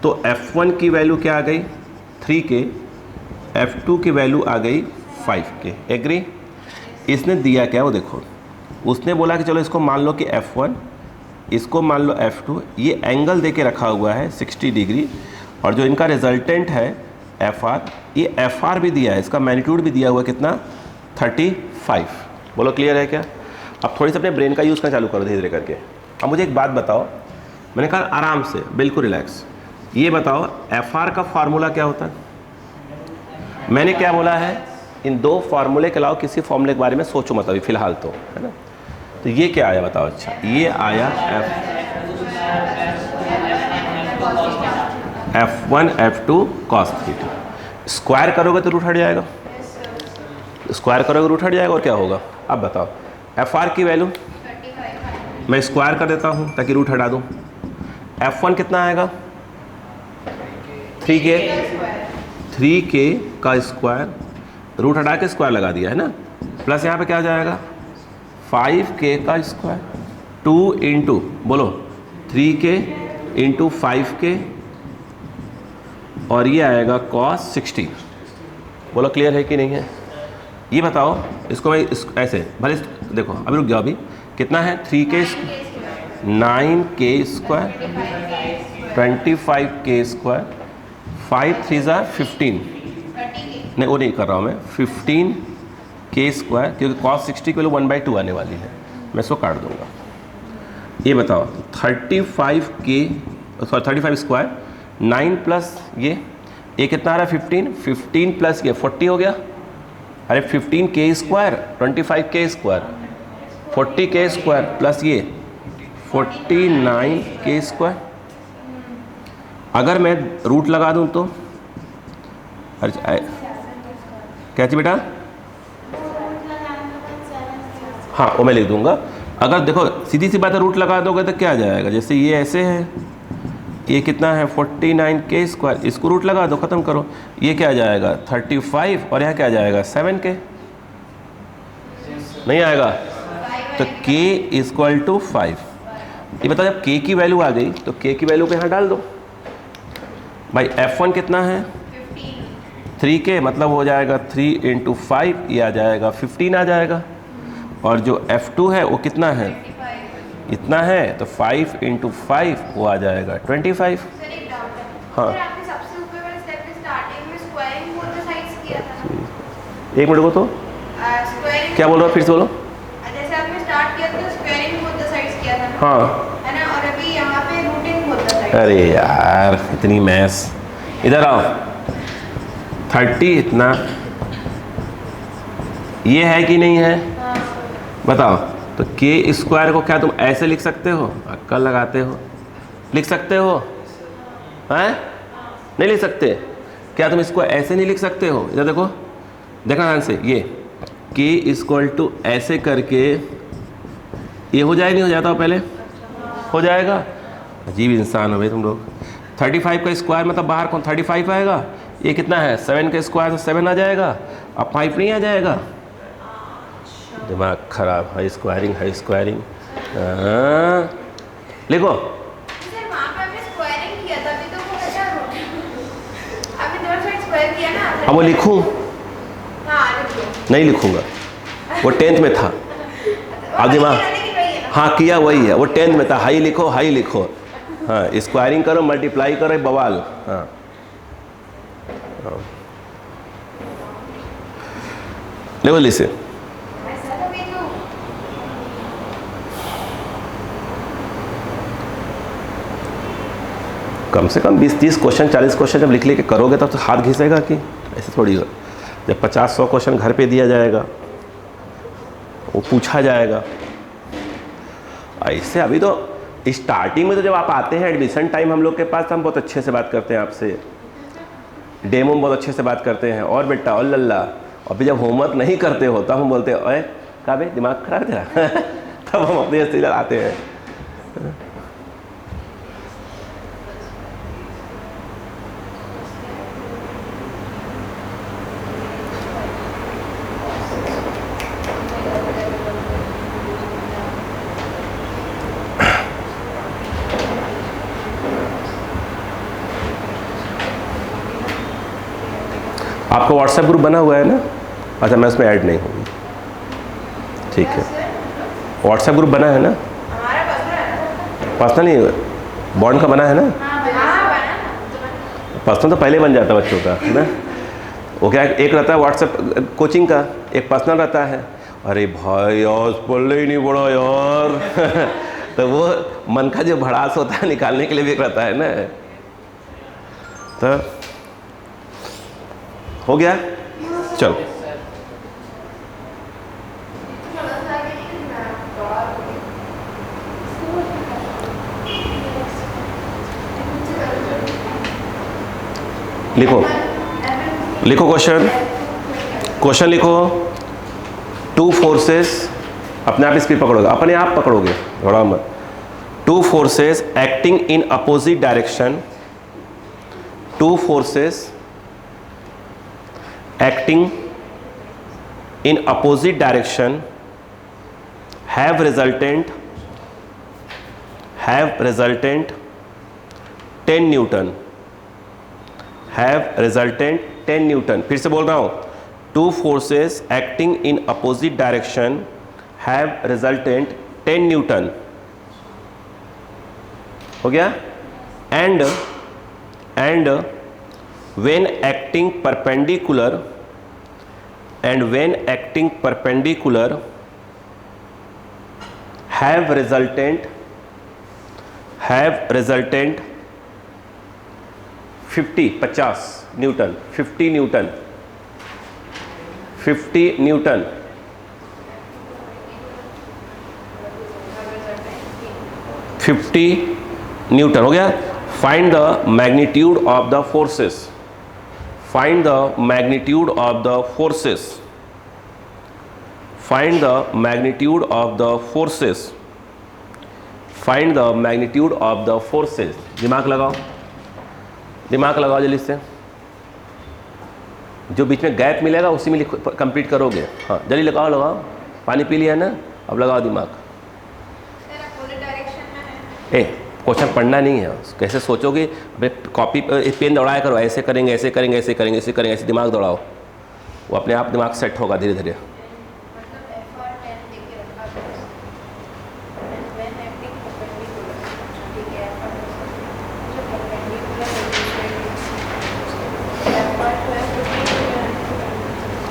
तो F1 की वैल्यू क्या आ गई 3K, F2 की वैल्यू आ गई 5K। एग्री? इसने दिया क्या वो देखो, उसने बोला कि चलो इसको मान लो कि F1, इसको मान लो F2, ये एंगल देके रखा हुआ है 60 डिग्री, और जो इनका रिजल्टेंट है FR, ये FR भी दिया है, इसका मैग्नीट्यूड भी दिया हुआ कितना 35। बोलो क्लियर है क्या? अब थोड़ी सी अपने ब्रेन का यूज़ करना चालू करो धीरे धीरे करके। अब मुझे एक बात बताओ, मैंने कहा आराम से बिल्कुल रिलैक्स, ये बताओ FR का फार्मूला क्या होता है? मैंने क्या बोला है, इन दो फार्मूले के अलावा किसी फार्मूले के बारे में सोचो मत अभी फिलहाल, तो है ना। तो ये क्या आया बताओ? अच्छा ये आया F1 F2 cos theta. Square करोगे तो रूट हट जाएगा, स्क्वायर करोगे रूट हट जाएगा, और क्या होगा अब बताओ? FR की वैल्यू मैं स्क्वायर कर देता हूँ ताकि रूट हटा दूँ। F1 कितना आएगा 3K का स्क्वायर, रूट हटा के स्क्वायर लगा दिया है ना, प्लस यहाँ पे क्या आ जाएगा 5K का स्क्वायर, 2 इंटू बोलो 3K इंटू 5K, और ये आएगा cos 60। बोलो क्लियर है कि नहीं है? ये बताओ इसको मैं ऐसे भले देखो, अभी रुक जाओ, अभी कितना है 3K 9K square 25K square, 5 3 15, नहीं वो नहीं कर रहा हूँ मैं, 15K स्क्वायर, क्योंकि cos 60 की वैल्यू 1/2 आने वाली है, मैं इसको काट दूंगा। ये बताओ 35 स्क्वायर 9 प्लस ये कितना आ रहा है 15 प्लस ये 40 हो गया। अरे 15K square 25K square 40K square plus ये 49K स्क्वायर। अगर मैं रूट लगा दूं तो अरे क्या चाहिए बेटा? हाँ वो मैं लिख दूंगा। अगर देखो सीधी सी बात है, रूट लगा दोगे तो क्या आ जाएगा, जैसे ये ऐसे है, ये कितना है 49K स्क्वायर, इसको रूट लगा दो, ख़त्म करो, ये क्या आ जाएगा 35, और यहाँ क्या आ जाएगा 7K, नहीं आएगा, तो K = 5। ये बता, जब k की वैल्यू आ गई तो k की वैल्यू को यहाँ डाल दो भाई। F1 कितना है 15। 3k, मतलब हो जाएगा 3 × 5, ये आ जाएगा 15 आ जाएगा। और जो F2 है वो कितना है, 25। इतना है, तो 5 × 5 वो आ जाएगा 25। सर एक डाउट है। हाँ। सर आपने सबसे ऊपर वाले स्टेप में स्टार्टिंग में स्क्वायरिंग बोथ द साइड्स किया था ना? एक मिनट को, तो स्क्वायरिंग क्या बोल रहे हो, फिर से बोलो। जैसे आपने स्टार्ट किया था स्क्वायरिंग बोथ द साइड्स किया था ना? हाँ, है ना? और अभी यहाँ पे रूटिंग बोथ द साइड्स। अरे यार इतनी मैथ्स, इधर आओ। 30 इतना, ये है कि नहीं है, हाँ। बताओ। तो k स्क्वायर को क्या तुम ऐसे लिख सकते हो, अक्कल लगाते हो, लिख सकते हो हैं? नहीं लिख सकते। क्या तुम इसको ऐसे नहीं लिख सकते हो? इधर देखो, देखना ध्यान से, ये k = ऐसे करके ये हो जाए, नहीं हो जाता हो पहले, हो जाएगा। अजीब इंसान हो भाई तुम लोग। 35 का स्क्वायर मतलब बाहर कौन 35 आएगा, ये कितना है 7 का स्क्वायर, तो 7 आ जाएगा, अब 5 नहीं आ जाएगा। दिमाग खराब, हाई स्क्वायरिंग लिखो। सर वहाँ पे आपने स्क्वायरिंग किया था, अभी तो वो अच्छा रूटिंग आपने दोनों साइड स्क्वायर किया ना? अब वो लिखूं? हाँ लिख दो। नहीं लिखूंगा, वो 10th में था। अब दिमाग, हाँ किया वही है, वो 10th में था। हाई लिखो, हाई लिखो, हाँ स्क्वायरिंग करो, मल्टीप्लाई करो, बवाल। हाँ लेवल इसे कम से कम 20-30 क्वेश्चन 40 क्वेश्चन जब लिख लेके करोगे तब तो हाथ घिसेगा कि ऐसे थोड़ी हो। जब 50-100 क्वेश्चन घर पे दिया जाएगा, वो पूछा जाएगा ऐसे। अभी तो स्टार्टिंग में तो जब आप आते हैं एडमिशन टाइम हम लोग के पास, तो हम बहुत अच्छे से बात करते हैं आपसे, डेमो में बहुत अच्छे से बात करते हैं, और बेटा और लल्ला। और फिर जब होमवर्क नहीं करते हो तब हम बोलते हैं ओए का बे दिमाग खराब है तेरा तब हम अपने हस्ती लगाते हैं। आपका व्हाट्सएप ग्रुप बना हुआ है ना? अच्छा, मैं उसमें ऐड नहीं हूँ, ठीक है। व्हाट्सएप ग्रुप बना है ना? हमारा पर्सनल नहीं, बॉन्ड का बना है ना? पर्सनल तो पहले बन जाता बच्चों का, है ना? वो क्या, एक रहता है व्हाट्सएप कोचिंग का, एक पर्सनल रहता है। अरे भाई यार पढ़ ही नहीं पड़ा यार तो वो मन का जो भड़ास होता है निकालने के लिए भी एक रहता है ना। तो हो गया, चलो। लिखो लिखो क्वेश्चन लिखो। 2 फोर्सेस, अपने आप स्पीड पकड़ोगे, अपने आप पकड़ोगे, थोड़ा मत। 2 forces acting in opposite direction, 2 forces acting in opposite direction have resultant 10 Newton, have resultant 10 Newton. फिर से बोल रहा हूँ, 2 forces acting in opposite direction have resultant 10 Newton. हो गया? and when acting perpendicular have resultant 50 Newton, 50 Newton 50 Newton. हो गया? Find the magnitude of the forces, find the magnitude of the forces, find the magnitude of the forces, find the magnitude of the forces। दिमाग लगाओ, दिमाग लगाओ जल्दी से, जो बीच में गैप मिलेगा उसी में कंप्लीट करोगे। हाँ जल्दी लगाओ, पानी पी लिया ना, अब लगाओ दिमाग। ए क्वेश्चन पढ़ना नहीं है, कैसे सोचोगे, अबे कॉपी पेन दौड़ाया करो, ऐसे करेंगे ऐसे करेंगे ऐसे करेंगे ऐसे करेंगे, ऐसे दिमाग दौड़ाओ, वो अपने आप दिमाग सेट होगा धीरे धीरे।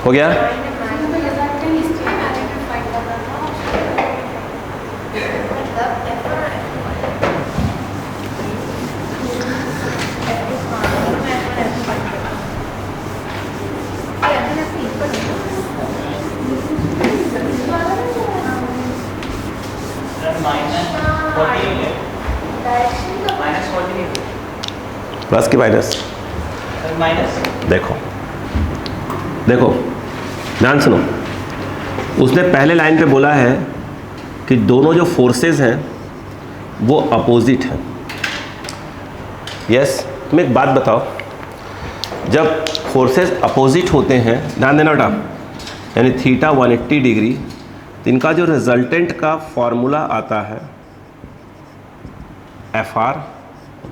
हो गया? प्लस की माइनस? देखो देखो ध्यान सुनो, उसने पहले लाइन पे बोला है कि दोनों जो फोर्सेस हैं वो अपोजिट हैं। यस, तुम एक बात बताओ, जब फोर्सेस अपोजिट होते हैं, ध्यान देना बेटा, यानी थीटा 180 डिग्री, तो इनका जो रिजल्टेंट का फॉर्मूला आता है एफ आर,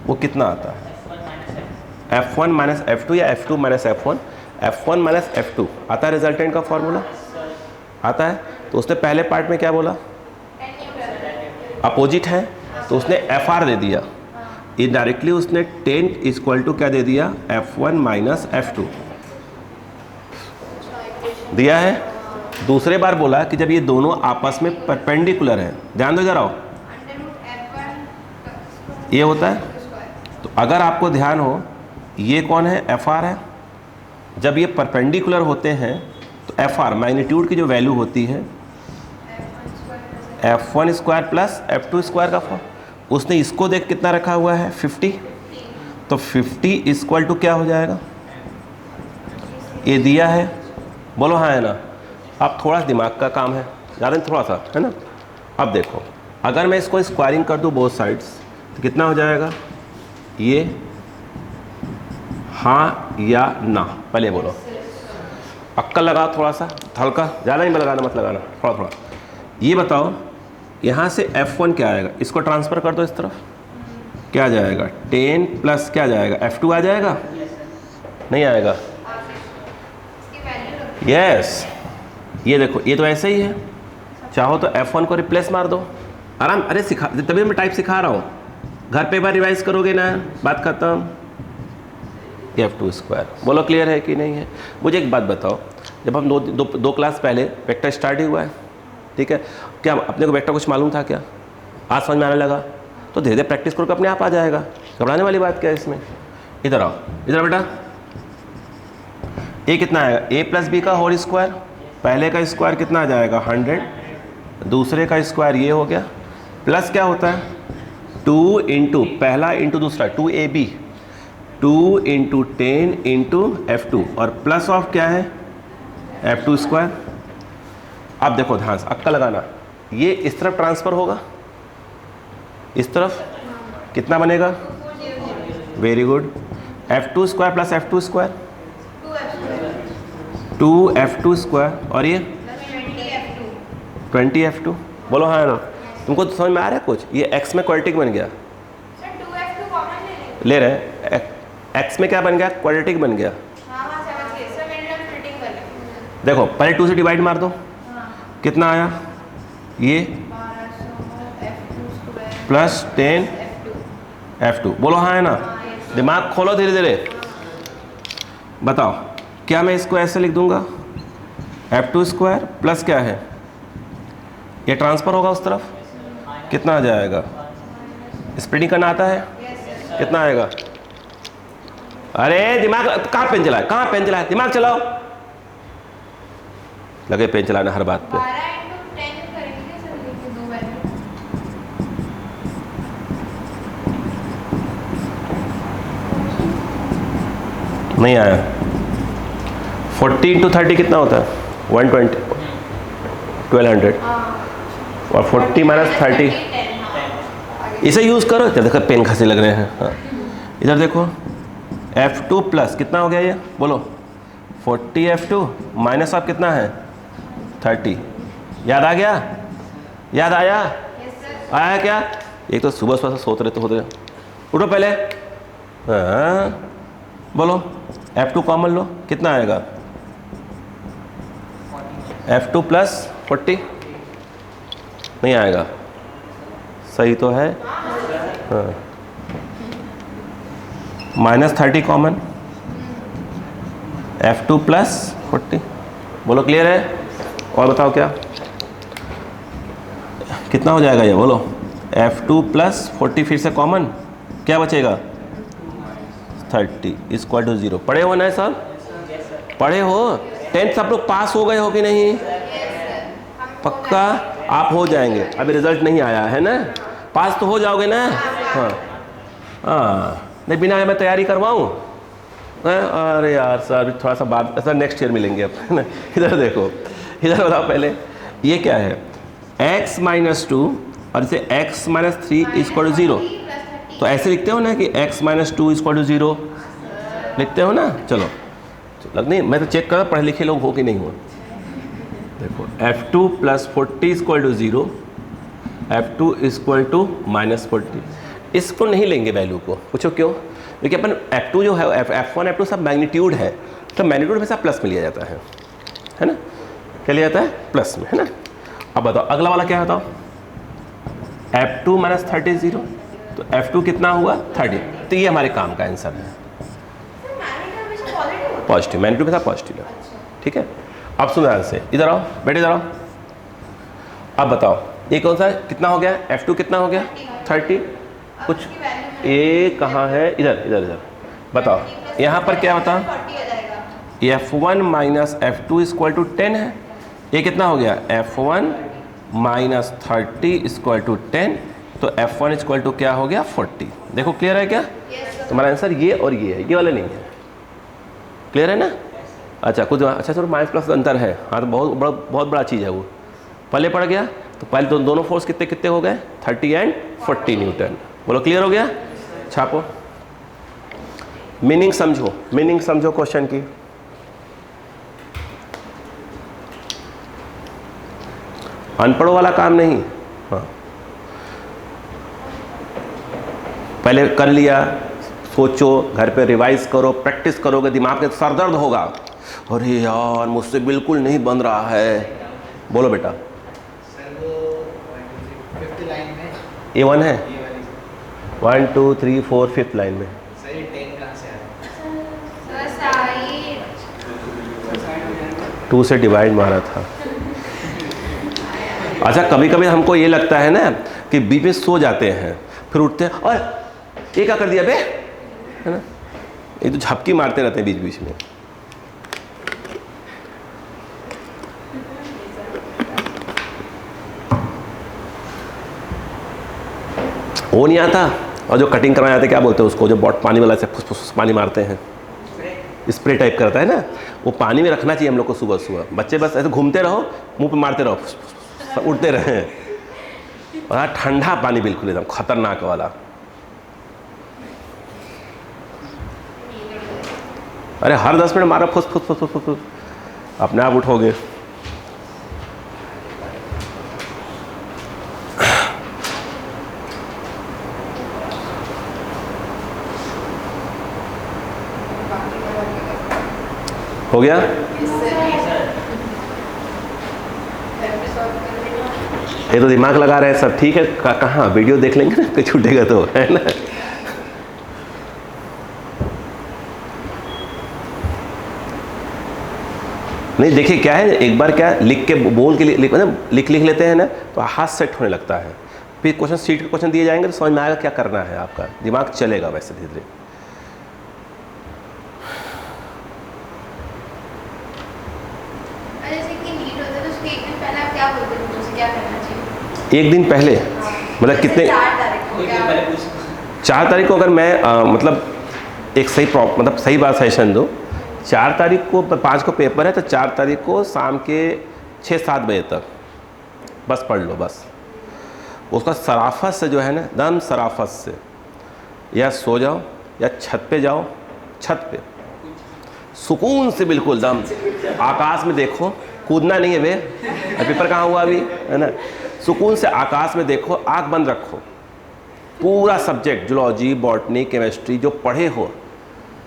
वो कितना आता है? F1 माइनस F2 या F2 minus F1? F1 minus F2 आता है रिजल्टेंट का फॉर्मूला, आता है। तो उसने पहले पार्ट में क्या बोला? अपोजिट है, तो उसने FR दे दिया, इनडायरेक्टली उसने 10 इक्वल टू क्या दे दिया? F1 माइनस F2 दिया है। दूसरे बार बोला कि जब ये दोनों आपस में परपेंडिकुलर हैं, ध्यान दो इधर आओ, ये होता है। तो अगर आपको ध्यान हो, ये कौन है? FR है। जब ये परपेंडिकुलर होते हैं तो FR मैग्नीट्यूड की जो वैल्यू होती है F1 square plus F2 square का फॉर्म, उसने इसको देख कितना रखा हुआ है? 50। तो 50 इक्वल टू क्या हो जाएगा? ये दिया है, बोलो हाँ है ना। अब थोड़ा दिमाग का काम है, ज़्यादा थोड़ा सा है ना। अब देखो, अगर मैं इसको स्क्वायरिंग कर दूँ बोथ साइड्स तो कितना हो जाएगा? ये हाँ या ना, पहले बोलो, अक्कल लगाओ थोड़ा सा, हल्का, ज़्यादा ही लगाना, मत लगाना, थोड़ा थोड़ा। ये बताओ, यहाँ से F1 क्या आएगा? इसको ट्रांसफ़र कर दो इस तरफ, क्या आ जाएगा? 10 प्लस क्या आ जाएगा? F2 आ जाएगा? नहीं आएगा? यस, ये देखो, ये तो ऐसे ही है। चाहो तो F1 को रिप्लेस मार दो, आराम। अरे सिखा, तभी मैं टाइप सिखा रहा हूँ, घर पे बार रिवाइज करोगे ना, बात खत्म। F2 स्क्वायर, बोलो क्लियर है कि नहीं है? मुझे एक बात बताओ, जब हम दो क्लास पहले वेक्टर स्टार्ट ही हुआ है, ठीक है, क्या अपने को वेक्टर कुछ मालूम था क्या? आज समझ में आने लगा, तो धीरे धीरे प्रैक्टिस करो, अपने आप आ जाएगा। घबराने वाली बात क्या है इसमें? इधर आओ, इधर बेटा, ए कितना आएगा? ए प्लस बी का होल स्क्वायर, पहले का स्क्वायर कितना आ जाएगा? 100, दूसरे का स्क्वायर ये हो गया, प्लस क्या होता है? 2 इंटू पहला इंटू दूसरा, 2ab, 2 इंटू 10 इंटू F2, और प्लस ऑफ क्या है? F2 square. अब देखो ध्यान से, अक्का लगाना, ये इस तरफ ट्रांसफ़र होगा, इस तरफ कितना बनेगा? Very good, F2 square plus F2 square, 2F2 square, और ये 20F2। बोलो हाँ ना, तुमको तो समझ में आ रहा है कुछ? ये x में क्वाड्रेटिक बन गया, ले रहे x में क्या बन गया? क्वाड्रेटिक बन गया। देखो पहले 2 से डिवाइड मार दो, कितना आया? ये प्लस 10 F2, बोलो हाँ है ना। दिमाग खोलो धीरे धीरे, बताओ, क्या मैं इसको ऐसे लिख दूंगा? F2 स्क्वायर प्लस क्या है? ये ट्रांसफ़र होगा उस तरफ, कितना आ जाएगा? स्प्लिटिंग करना आता है, कितना आएगा? अरे दिमाग, कहाँ पेन चलाए, कहाँ पेन चलाए? दिमाग चलाओ, लगे पेन चलाना हर बात पे। नहीं आया। 40 इंटू 30 कितना होता है? 120, 1200, और 40 माइनस 30, इसे यूज़ करो। इधर देखो पेन खांसी लग रहे हैं, हाँ इधर देखो, F2 प्लस कितना हो गया ये? बोलो 40 F2 माइनस ऑफ कितना है? 30। याद आ गया? याद आया? आया क्या? एक तो सुबह सुबह से सोते रहते होते, उठो पहले। हाँ बोलो, F2 कॉमन लो, कितना आएगा? F2 प्लस 40 नहीं आएगा, सही तो है। हाँ, -30 कॉमन, F2 प्लस 40, बोलो क्लियर है? और बताओ क्या कितना हो जाएगा ये, बोलो। F2 प्लस 40 फिर से कॉमन, क्या बचेगा? 30 इक्वल टू 0। पढ़े हो ना सब? पढ़े हो? 10th सब लोग पास हो गए हो कि नहीं? पक्का आप हो जाएंगे, अभी रिजल्ट नहीं आया है ना, पास तो हो जाओगे ना? हाँ हाँ, नहीं बिना मैं तैयारी करवाऊँ? अरे यार सर थोड़ा सा बाद, सर नेक्स्ट ईयर मिलेंगे अब, है ना। इधर देखो, इधर बताओ पहले ये क्या है? x - 2 और इसे x - 3 इक्वल टू 0, तो ऐसे लिखते हो ना कि x - 2 इक्वल टू 0 लिखते हो ना। चलो लग नहीं, मैं तो चेक कर पढ़े लिखे लोग हो कि नहीं हो। देखो F2 plus 40 equal to 0, F2 equal to -40, इसको नहीं लेंगे वैल्यू को, पूछो क्यों? क्योंकि अपन F2 जो है, F1 F2 सब मैग्नीट्यूड है, तो मैग्नीट्यूड हमेशा प्लस में लिया जाता है ना, क्या लिया जाता है? प्लस में, है ना। अब बताओ अगला वाला क्या बताओ? F2 - 30 0, तो F2 कितना हुआ? 30, तो ये हमारे काम का आंसर है, पॉजिटिव, मैग्नीट्यूड हमेशा पॉजिटिव है, ठीक है। अब सुनो ध्यान से, इधर आओ बेटे, इधर आओ। अब बताओ ये कौन सा है, कितना हो गया? F2 कितना हो गया? 30, कुछ ए कहाँ है? इधर इधर इधर बताओ, यहाँ पर क्या बताओ? F1 - F2 इक्वल टू 10 है, ये कितना हो गया? F1 - 30 इक्वल टू 10, तो F1 इक्वल टू क्या हो गया? 40। देखो क्लियर है क्या? तुम्हारा आंसर ये और ये है, ये वाला नहीं है, क्लियर है ना? अच्छा कुछ, अच्छा चलो माइनस प्लस अंतर है, हाँ तो बहुत बड़ा चीज़ है वो, पहले पड़ गया। तो पहले तो दोनों फोर्स कितने कितने हो गए? 30 एंड 40 न्यूटन, बोलो क्लियर हो गया? छापो, मीनिंग समझो, मीनिंग समझो क्वेश्चन की। अनपढ़ों वाला काम नहीं, हाँ पहले कर लिया, सोचो, घर पे रिवाइज करो, प्रैक्टिस करोगे, दिमाग में सर दर्द होगा, अरे यार मुझसे बिल्कुल नहीं बन रहा है। बोलो बेटा। A1 है, 1 2 3 4 5th लाइन में। 2 से डिवाइड मारा था। अच्छा कभी कभी हमको ये लगता है ना कि बीच में सो जाते हैं, फिर उठते हैं और ये क्या कर दिया बे, है ना, ये तो झपकी मारते रहते हैं बीच बीच में। वो नहीं आता, और जो कटिंग करवाए जाते क्या बोलते हैं उसको, जो बॉट पानी वाला से फुस पानी मारते हैं, स्प्रे टाइप करता है ना, वो पानी में रखना चाहिए हम लोग को सुबह सुबह। बच्चे बस ऐसे घूमते रहो, मुंह पे मारते रहो, उड़ते रहे, और ठंडा पानी बिल्कुल एकदम खतरनाक वाला। अरे हर 10 मिनट मारा, फुस फुस फुस फुस फुस, अपने आप उठोगे। हो गया? ये तो दिमाग लगा रहे हैं सब, ठीक है। कहाँ वीडियो देख लेंगे ना, कुछ छूटेगा तो, है ना। नहीं देखिए क्या है, एक बार क्या लिख के बोल के लिख लेते हैं ना, तो हाथ सेट होने लगता है। फिर क्वेश्चन शीट के क्वेश्चन दिए जाएंगे तो समझ में आएगा क्या करना है, आपका दिमाग चलेगा वैसे धीरे धीरे। एक दिन पहले मतलब कितने? 4 तारीख को अगर मैं मतलब एक सही मतलब सही बात सजेशन दो, 4 तारीख को 5 को पेपर है, तो 4 तारीख को शाम के 6-7 बजे तक बस पढ़ लो। बस उसका सराफत से जो है ना, दम सराफत से, या सो जाओ या छत पे जाओ, छत पे सुकून से बिल्कुल दम आकाश में देखो, कूदना नहीं है बे, पेपर कहाँ हुआ अभी, है ना। सुकून से आकाश में देखो, आँख बंद रखो, पूरा सब्जेक्ट जूलॉजी, बॉटनी, केमिस्ट्री जो पढ़े हो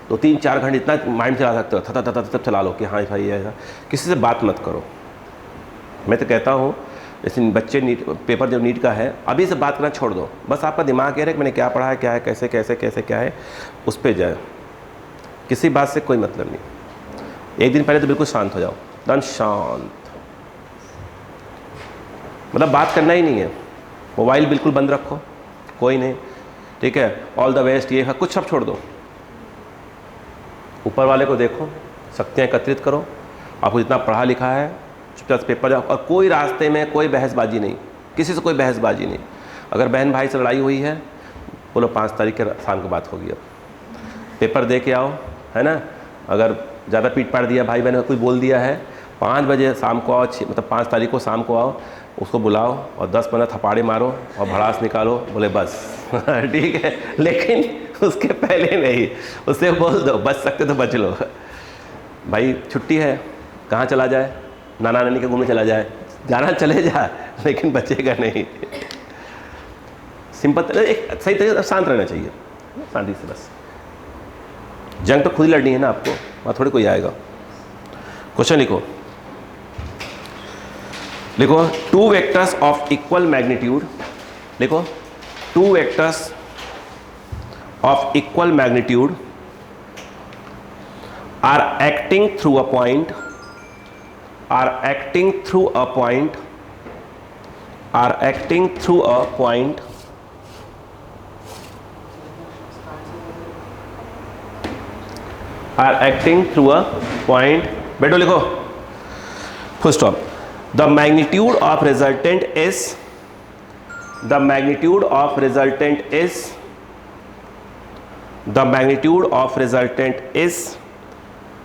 तो 3-4 घंटे इतना माइंड चला सकते हो, तब चला लो कि हाँ भाई ऐसा। किसी से बात मत करो। मैं तो कहता हूँ जैसे बच्चे नीट पेपर जब नीट का है अभी से बात करना छोड़ दो, बस आपका दिमाग कह रहा है कि मैंने क्या पढ़ा है, क्या है, कैसे कैसे कैसे क्या है, उस पर जाए। किसी बात से कोई मतलब नहीं। एक दिन पहले तो बिल्कुल शांत हो जाओ, एकदम शांत, मतलब बात करना ही नहीं है। मोबाइल बिल्कुल बंद रखो, कोई नहीं, ठीक है, ऑल द बेस्ट, ये कुछ सब छोड़ दो। ऊपर वाले को देखो, शक्तियाँ एकत्रित करो, आपको जितना पढ़ा लिखा है चुपचाप पेपर जाओ। और कोई रास्ते में कोई बहसबाजी नहीं, किसी से कोई बहसबाजी नहीं। अगर बहन भाई से लड़ाई हुई है बोलो 5 तारीख के शाम को बात होगी, अब पेपर दे के आओ, है ना। अगर ज़्यादा पीट पाट दिया भाई बहन ने, कोई बोल दिया है, 5 बजे शाम को आओ, मतलब 5 तारीख को शाम को आओ, उसको बुलाओ और 10-15 थप्पड़े मारो और भड़ास निकालो, बोले बस ठीक है। लेकिन उसके पहले नहीं, उससे बोल दो बच सकते तो बच लो। भाई छुट्टी है, कहाँ चला जाए, नाना नानी के घूमने चला जाए, जाना चले जा, लेकिन बचेगा नहीं। सिंपल, एक सही तरीके से शांत रहना चाहिए, शांति से बस। जंग तो खुद ही लड़नी है ना आपको, वहाँ थोड़ी कोई आएगा। क्वेश्चन लिखो, लिखो 2 वेक्टर्स ऑफ इक्वल मैग्नीट्यूड, लिखो 2 vectors of equal magnitude are acting through a point, are acting through a point, are acting through a point, are acting through a point, बैठो लिखो, full stop. The magnitude of resultant is, the magnitude of resultant is, the magnitude of resultant is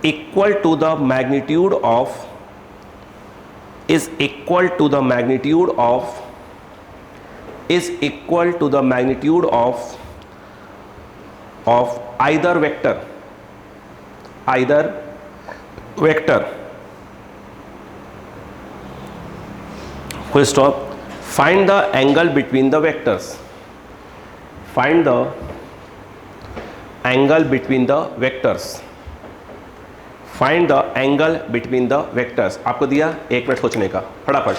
equal to the magnitude of, is equal to the magnitude of, is equal to the magnitude of either vector, either vector, full stop. Find the angle between the vectors, find the angle between the vectors, find the angle between the vectors. आपको दिया 1 minute सोचने का, फटाफट।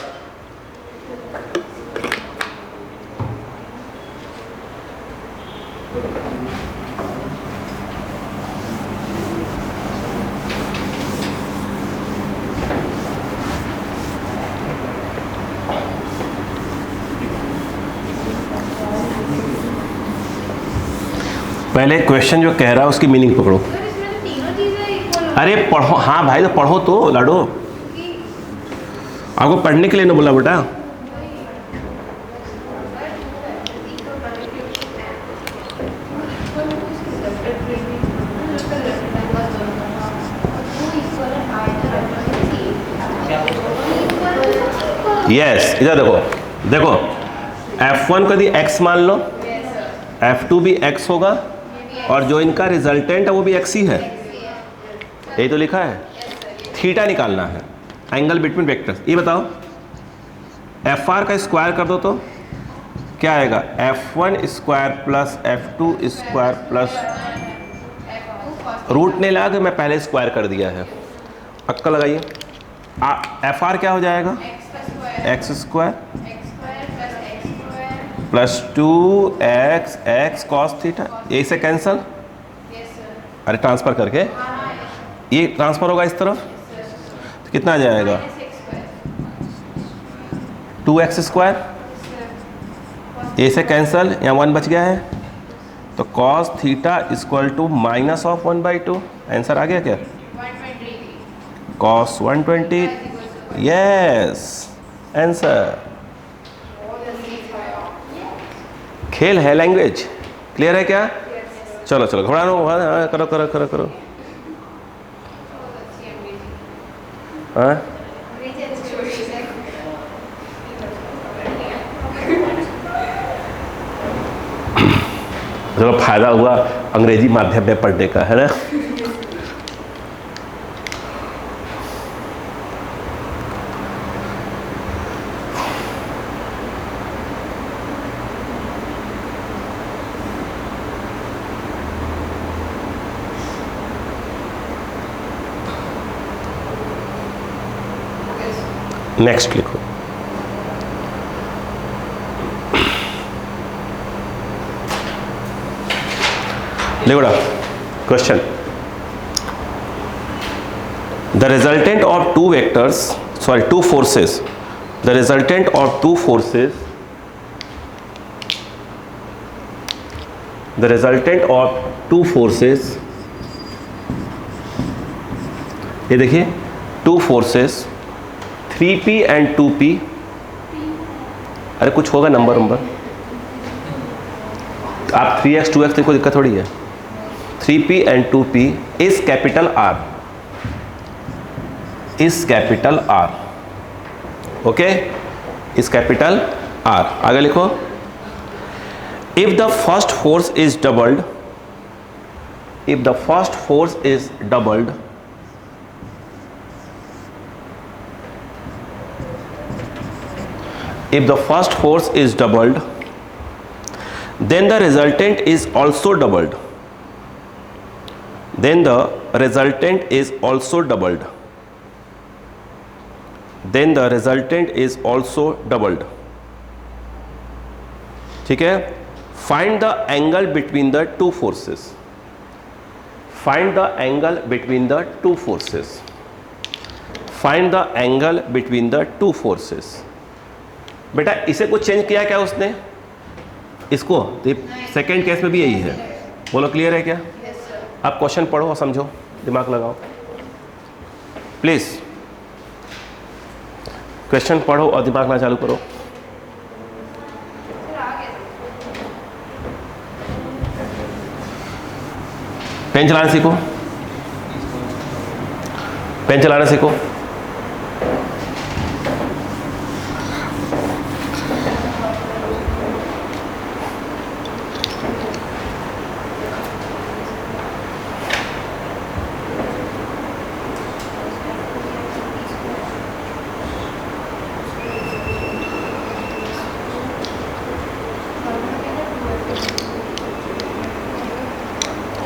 पहले question जो कह रहा है उसकी मीनिंग पकड़ो। अरे पढ़ो, हाँ भाई तो पढ़ो तो लड़ो, आपको पढ़ने के लिए ना बोला बेटा। यस, इधर देखो, देखो F1 को यदि x मान लो, F2 भी x होगा, और जो इनका रिजल्टेंट है वो भी x ही है, यही तो लिखा है। थीटा निकालना है, एंगल बिटवीन वेक्टर्स। ये बताओ Fr का स्क्वायर कर दो तो क्या आएगा, F1 square plus F2 square plus, root नहीं लगा कि मैं पहले स्क्वायर कर दिया है, पक्का लगाइए। Fr क्या हो जाएगा, x square plus 2x cos theta, यही से कैंसल, अरे ट्रांसफर करके ये ट्रांसफर होगा इस तरफ, तो कितना आ जाएगा 2x स्क्वायर, ए से कैंसल, यहाँ 1 बच गया है, तो cos theta equal to minus of 1/2। Answer आ गया क्या, cos 120, यस आंसर। खेल है, लैंग्वेज क्लियर है क्या? चलो चलो घबरा लो, करो करो करो करो। हाँ चलो, फायदा हुआ अंग्रेजी माध्यम में पढ़ने का, है ना। नेक्स्ट लिखो। देखो question, the resultant of two vectors, sorry to forces, the resultant of two forces, the resultant of two forces, ये देखिए two forces 3p and 2p, अरे कुछ होगा नंबर आप 3x 2x तो कोई दिक्कत थोड़ी है। 3p and 2p is capital R, is capital R, okay, is capital R। आगे लिखो, if the first force is doubled, if the first force is doubled, if the first force is doubled, then the resultant is also doubled, then the resultant is also doubled, then the resultant is also doubled, ठीक है। find the angle between the two forces, find the angle between the two forces, find the angle between the two forces। बेटा इसे कुछ change किया क्या उसने, इसको, तो सेकेंड केस में भी यही है, बोलो क्लियर है क्या? अब क्वेश्चन पढ़ो और समझो, दिमाग लगाओ प्लीज, क्वेश्चन पढ़ो और दिमाग ना चालू करो। पेन चलाना सीखो, पेन चलाना सीखो।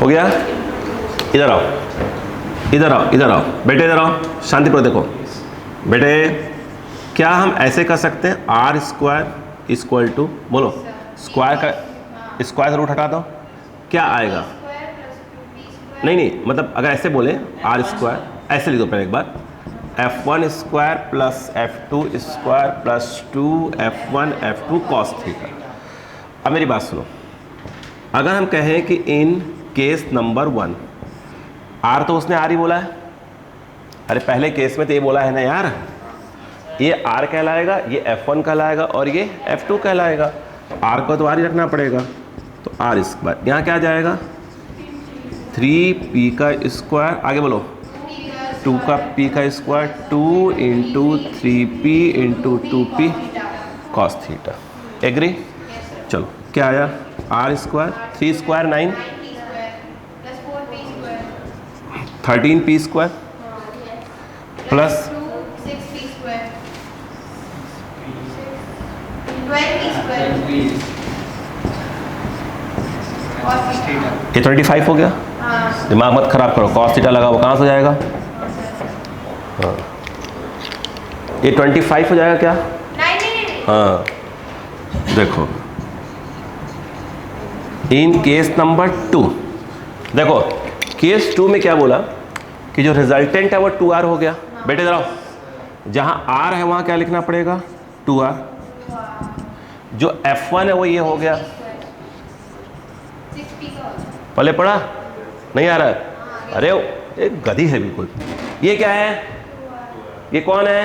हो गया? इधर आओ, इधर आओ, इधर आओ बेटे, इधर आओ, शांतिपूर्वक देखो बेटे। क्या हम ऐसे कर सकते हैं, आर स्क्वायर इक्वल टू, बोलो स्क्वायर का स्क्वायर रूट हटा दो, क्या आएगा? नहीं नहीं, मतलब अगर ऐसे बोले आर स्क्वायर, ऐसे लिख दो पहले एक बार, f1 square plus f2 square plus 2f1 f2 cos theta. अब मेरी बात सुनो, अगर हम कहें कि इन केस नंबर 1, आर तो उसने आर ही बोला है, अरे पहले केस में तो ये बोला है ना यार, ये आर कहलाएगा, ये f1 कहलाएगा और ये f2 कहलाएगा, आर को तो आर ही रखना पड़ेगा, तो आर स्क्वायर, यहाँ क्या आ जाएगा 3p का स्क्वायर, आगे बोलो 2 का p का square, 2 into 3p into 2p cos theta. Agree? चलो क्या आया, R square 3 square 9, 13p square plus 6p square 12p square ये 25 हो गया। हाँ, दिमाग मत खराब करो, कॉस थीटा लगा वो कहाँ से हो जाएगा? हाँ ये 25 हो जाएगा क्या? नहीं। हाँ देखो, इन केस नंबर 2, देखो केस 2 में क्या बोला कि जो रिजल्टेंट है वो 2r हो गया। बेटे जरा, जहां r है वहां क्या लिखना पड़ेगा 2r, जो f1 है वो ये हो गया, 6p का पहले पढ़ा नहीं आ रहा है? अरे एक गधी है बिल्कुल। ये क्या है, ये कौन है,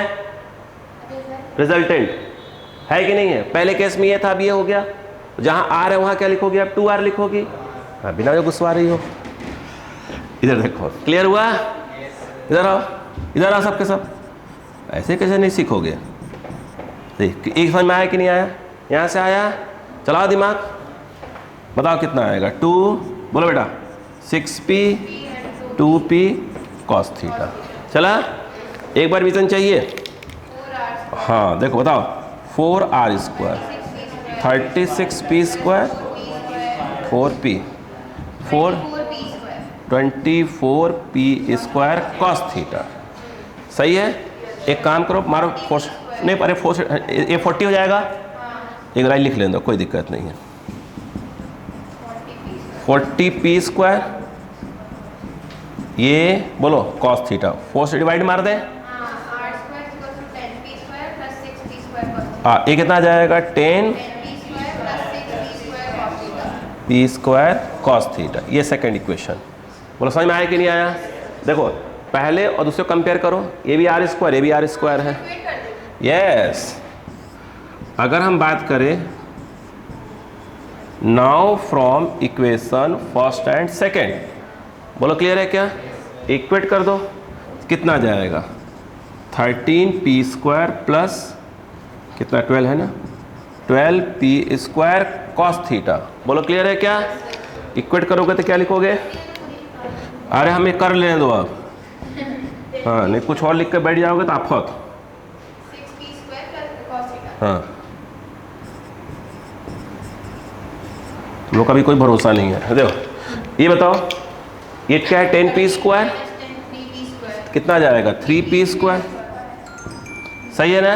रिजल्टेंट है कि नहीं है? पहले केस में ये था, अब ये हो गया, जहां r है वहां क्या लिखोगे, अब 2r लिखोगी। हाँ, बिना जो गुस्सा रही हो। इधर देखो, क्लियर हुआ? इधर आओ, इधर आओ सबके सब, ऐसे कैसे नहीं सीखोगे? देख एक समझ में आया कि नहीं आया? यहाँ से आया, चलाओ दिमाग, बताओ कितना आएगा, 2 बोलो बेटा 6p 2p कॉस थीटा। चला, एक बार रिवीजन चाहिए? हाँ देखो बताओ, 4r square 36p square 4p 24p square cos theta. सही है? एक काम करो, मारो फोर्स, नहीं अरे फोर्स, ये 40 हो जाएगा, एक लाइन लिख लें दो, कोई दिक्कत नहीं है। 40p स्क्वायर, ये बोलो कॉस थीटा, 4 से डिवाइड मार दें, हाँ ये कितना आ जाएगा 10p स्क्वायर कॉस थीटा। ये सेकंड इक्वेशन, बोलो समझ में आया कि नहीं आया? देखो पहले और दूसरे को कंपेयर करो, ये भी आर स्क्वायर, ये भी आर स्क्वायर है। यस, अगर हम बात करें now from equation first and second, बोलो क्लियर है क्या? इक्वेट कर दो, कितना आ जाएगा 13p स्क्वायर प्लस कितना 12 है ना, 12p स्क्वायर कॉस थीटा। बोलो क्लियर है क्या? इक्वेट करोगे तो क्या लिखोगे? अरे हमें कर लेने दो अब, हाँ नहीं कुछ और लिख कर बैठ जाओगे तो आफत। हाँ तुम लोग का भी कोई भरोसा नहीं है। देखो ये बताओ, ये क्या है 10p स्क्वायर, कितना आ जाएगा 3p स्क्वायर, सही है ना?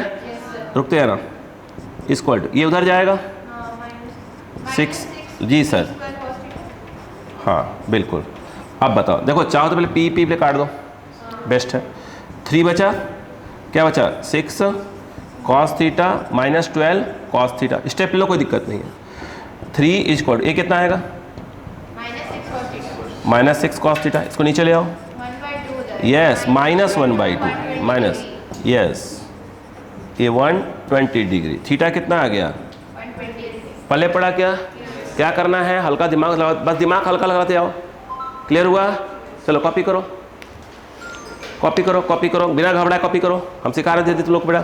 रुकते हैं ना, इक्वल ये उधर जाएगा 6, जी सर, हाँ बिल्कुल। अब बताओ, देखो चाहो तो पहले पी पे काट दो, बेस्ट है। 3 बचा, क्या बचा 6 cos theta minus 12 cos theta, step ले लो कोई दिक्कत नहीं है। 3 इक्वल ये कितना आएगा -6 कॉस थीटा, इसको नीचे ले आओ, यस -1/2 माइनस, यस ये 120 डिग्री। थीटा कितना आ गया, पल्ले पड़ा क्या? क्या करना है, हल्का दिमाग लगा, बस दिमाग हल्का लगाते आओ। क्लियर हुआ? चलो कॉपी करो, कॉपी करो, कॉपी करो, बिना घबराए कॉपी करो। हम सिखा रहे थे तुम लोग बेटा,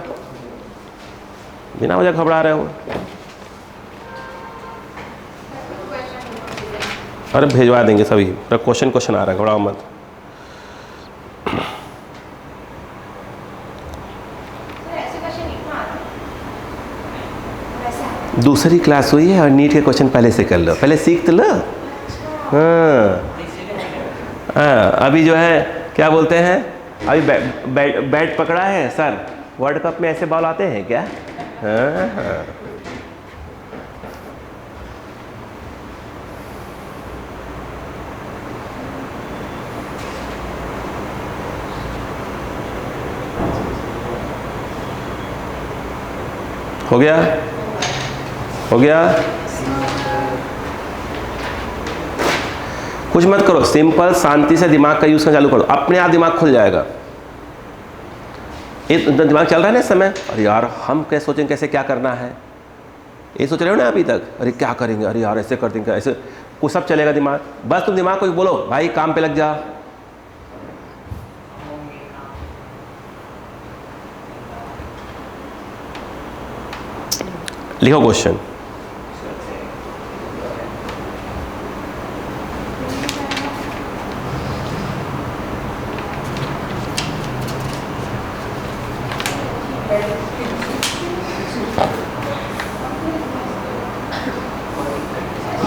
बिना वजह घबरा रहे हो। अरे भेजवा देंगे सभी, क्वेश्चन आ रहा है, घबराओ मत। दूसरी क्लास हुई है और नीट के क्वेश्चन पहले से कर लो, पहले सीख तो लो। हाँ अभी जो है क्या बोलते हैं, अभी बैट पकड़ा है सर, वर्ल्ड कप में ऐसे बॉल आते हैं क्या? हाँ हो गया, हो गया, कुछ मत करो, सिंपल शांति से दिमाग का यूज करना चालू करो, अपने आप दिमाग खुल जाएगा। ये दिमाग चल रहा है ना इस समय, अरे यार हम कैसे सोचेंगे, कैसे क्या करना है, ये सोच रहे हो ना अभी तक, अरे क्या करेंगे, अरे यार ऐसे कर देंगे, ऐसे कुछ सब चलेगा दिमाग। बस तुम दिमाग को बोलो भाई काम पे लग जा। लिखो क्वेश्चन,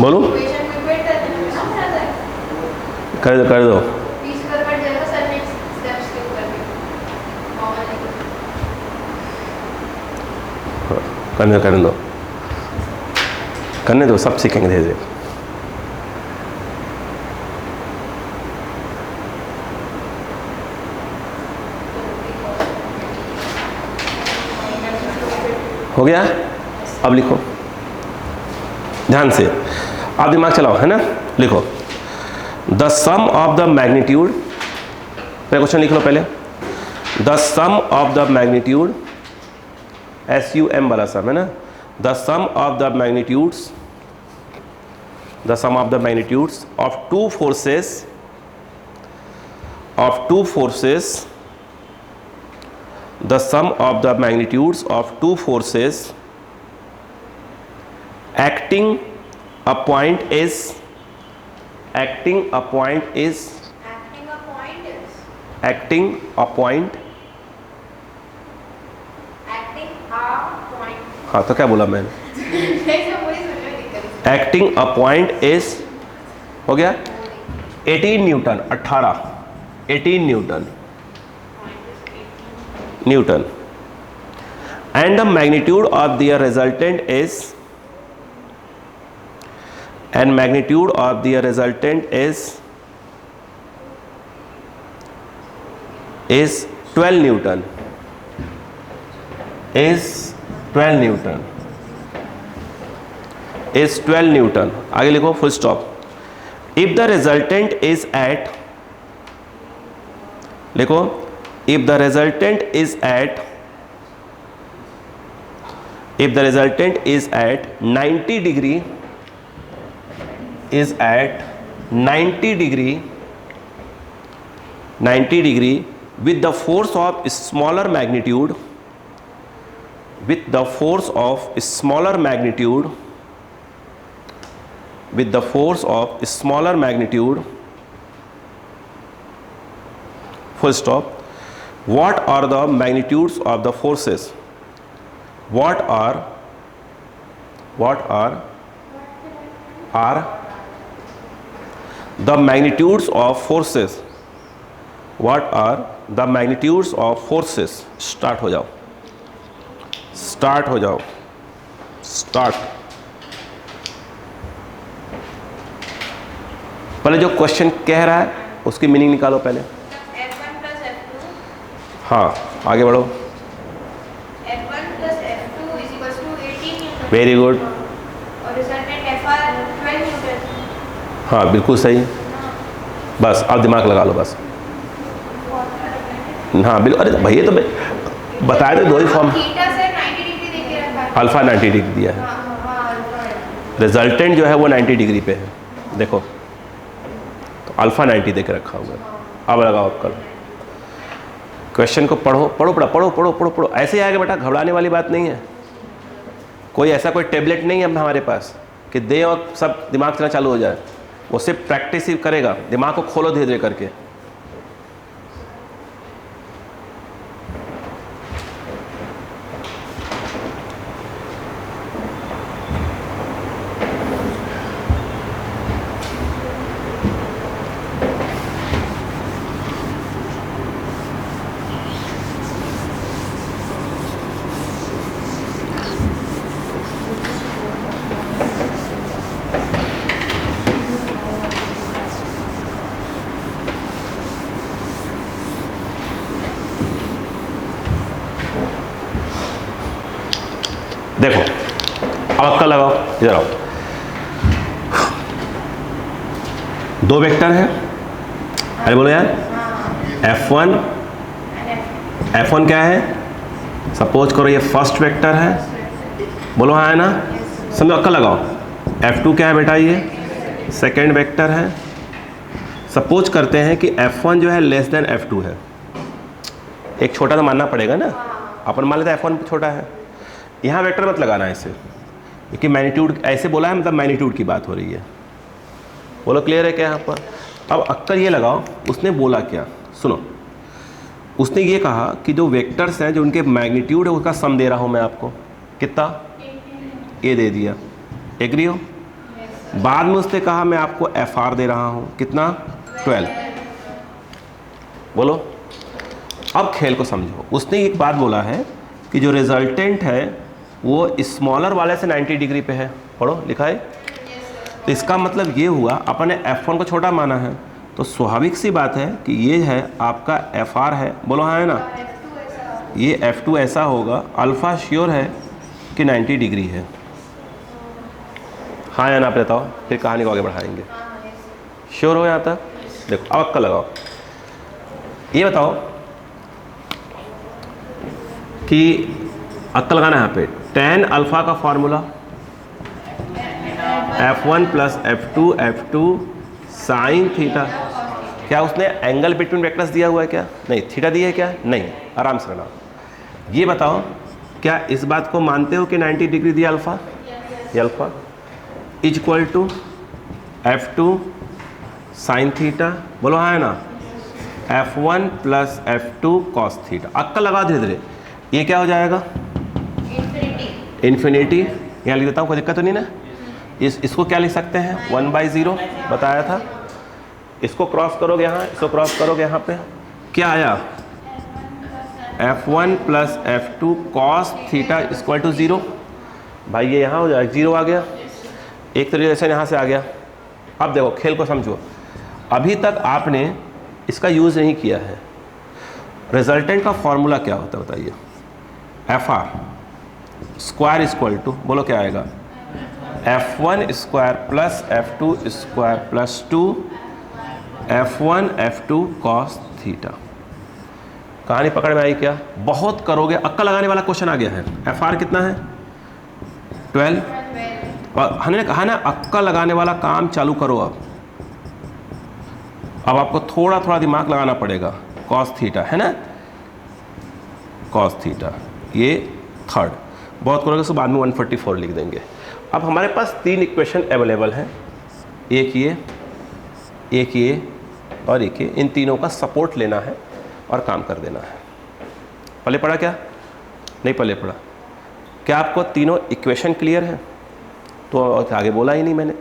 बोलो, कर दो कर दो। करने दो, करने दो, सब सीखेंगे धीरे धीरे। हो गया? अब लिखो ध्यान से, आप दिमाग चलाओ, है ना? लिखो the sum of the magnitude, पहले क्वेश्चन लिख लो पहले। The sum of the magnitude, SUM वाला सम है ना, the sum of the magnitudes, the sum of the magnitudes of two forces, the sum of the magnitudes of two forces acting a point is हाँ तो क्या बोला मैंने? Acting a point is, हो गया 18 newton, 18 newton, newton, and the magnitude of their resultant is 12 newton, is 12 newton. आगे लिखो full stop. If the resultant is at, लिखो if the resultant is at 90 degree, with the force of smaller magnitude, full stop. What are the magnitudes of the forces? What are the magnitudes of forces? What are the magnitudes of forces? Start हो जाओ। पहले जो question कह रहा है उसकी meaning निकालो पहले। F1 plus F2, हाँ आगे बढ़ो। F1 plus F2 is equals to 18 Newton। Very good, और रिजल्टेंट FR 12 Newton। हाँ बिल्कुल सही। बस अब दिमाग लगा लो बस। हाँ बिल्कुल, अरे भैया तो बताया तो दो ही फॉर्म। थीटा से 90 डिग्री दे के रखा है। अल्फा 90 डिग्री दिया है, हाँ अल्फा है। रिजल्टेंट जो है वो 90 डिग्री पे है, देखो तो अल्फा 90 दे के रखा हुआ है। अब लगाओ अब कल क्वेश्चन को पढ़ो। ऐसे ही आएगा बेटा, घबराने वाली बात नहीं है। कोई ऐसा कोई टेबलेट नहीं है हमारे पास कि दे और सब दिमाग चलना चालू हो जाए। वो सिर्फ प्रैक्टिस ही करेगा, दिमाग को खोलो धीरे धीरे करके। देखो अब अक्का लगाओ, इधर आओ। दो वेक्टर है, अरे बोलो यार। F1 क्या है? सपोज करो ये फर्स्ट वेक्टर है, बोलो हाँ है ना। समझो अक्का लगाओ। F2 क्या है बेटा? ये सेकेंड वेक्टर है। सपोज करते हैं कि F1 जो है लेस देन F2 है। एक छोटा तो मानना पड़ेगा ना, अपन मान लेते हैं F1 छोटा है। यहाँ वेक्टर मत लगाना है इसे, क्योंकि मैग्नीट्यूड ऐसे बोला है, मतलब मैग्नीट्यूड की बात हो रही है। बोलो क्लियर है क्या यहाँ पर? अब अक्कर ये लगाओ, उसने बोला क्या सुनो। उसने ये कहा कि जो वेक्टर्स हैं जो उनके मैग्नीट्यूड है उसका सम दे रहा हूँ मैं आपको। कितना? ये दे दिया, एग्री हो? बाद में उसने कहा मैं आपको FR दे रहा हूँ, कितना? 12। बोलो अब खेल को समझो। उसने एक बात बोला है कि जो रिजल्टेंट है वो स्मॉलर वाले से 90 डिग्री पे है। पढ़ो, लिखा है। तो इसका मतलब ये हुआ अपन ने F1 को छोटा माना है, तो स्वाभाविक सी बात है कि ये है आपका FR है। बोलो हाँ है ना। ये F2 ऐसा होगा, अल्फ़ा श्योर है कि 90 डिग्री है। हाँ या ना आप बताओ, फिर कहानी को आगे बढ़ाएंगे। श्योर हो यहाँ तक? देखो अब अक्का लगाओ। ये बताओ कि अक्का लगाना है यहाँ पे। tan अल्फ़ा का formula F1 plus F2 sine theta. क्या उसने एंगल बिटवीन वेक्टर्स दिया हुआ है क्या? नहीं। थीटा दिया है क्या? नहीं। आराम से रहना। ये बताओ क्या इस बात को मानते हो कि 90 डिग्री दिया अल्फ़ा? ये alpha is equal to F2 sine theta. बोलो हाँ है ना। F1 plus F2 cos theta. अक्का लगा धीरे धीरे। ये क्या हो जाएगा? इन्फिनिटी। यहाँ लिख देता हूँ, कोई दिक्कत तो नहीं ना। इसको क्या लिख सकते हैं? 1/0 बताया था। इसको क्रॉस करोगे यहाँ, इसको क्रॉस करोगे यहाँ पे, क्या आया? F1 plus F2 cos theta equal to 0। भाई ये यहाँ हो जाएगा, 0 आ गया, एक तरीके से यहाँ से आ गया। अब देखो खेल को समझो, अभी तक आपने इसका यूज़ नहीं किया है। रिजल्टेंट का फॉर्मूला क्या होता है बताइए? FR स्क्वायर इक्वल टू, बोलो क्या आएगा? F1 square plus F2 square plus 2 F1 F2 cos theta. कहानी पकड़ में आई क्या? बहुत करोगे, अक्का लगाने वाला क्वेश्चन आ गया है। FR कितना है? 12। और हमने कहा ना अक्का लगाने वाला काम चालू करो। अब आपको थोड़ा थोड़ा दिमाग लगाना पड़ेगा। कॉस थीटा है ना, कॉस थीटा, ये थर्ड। बहुत करोगे तो बाद में 144 लिख देंगे। अब हमारे पास 3 इक्वेशन अवेलेबल हैं, एक ये और एक ये। इन तीनों का सपोर्ट लेना है और काम कर देना है। पल्ले पड़ा क्या? नहीं पल्ले पड़ा। क्या आपको तीनों इक्वेशन क्लियर है? तो आगे बोला ही नहीं मैंने।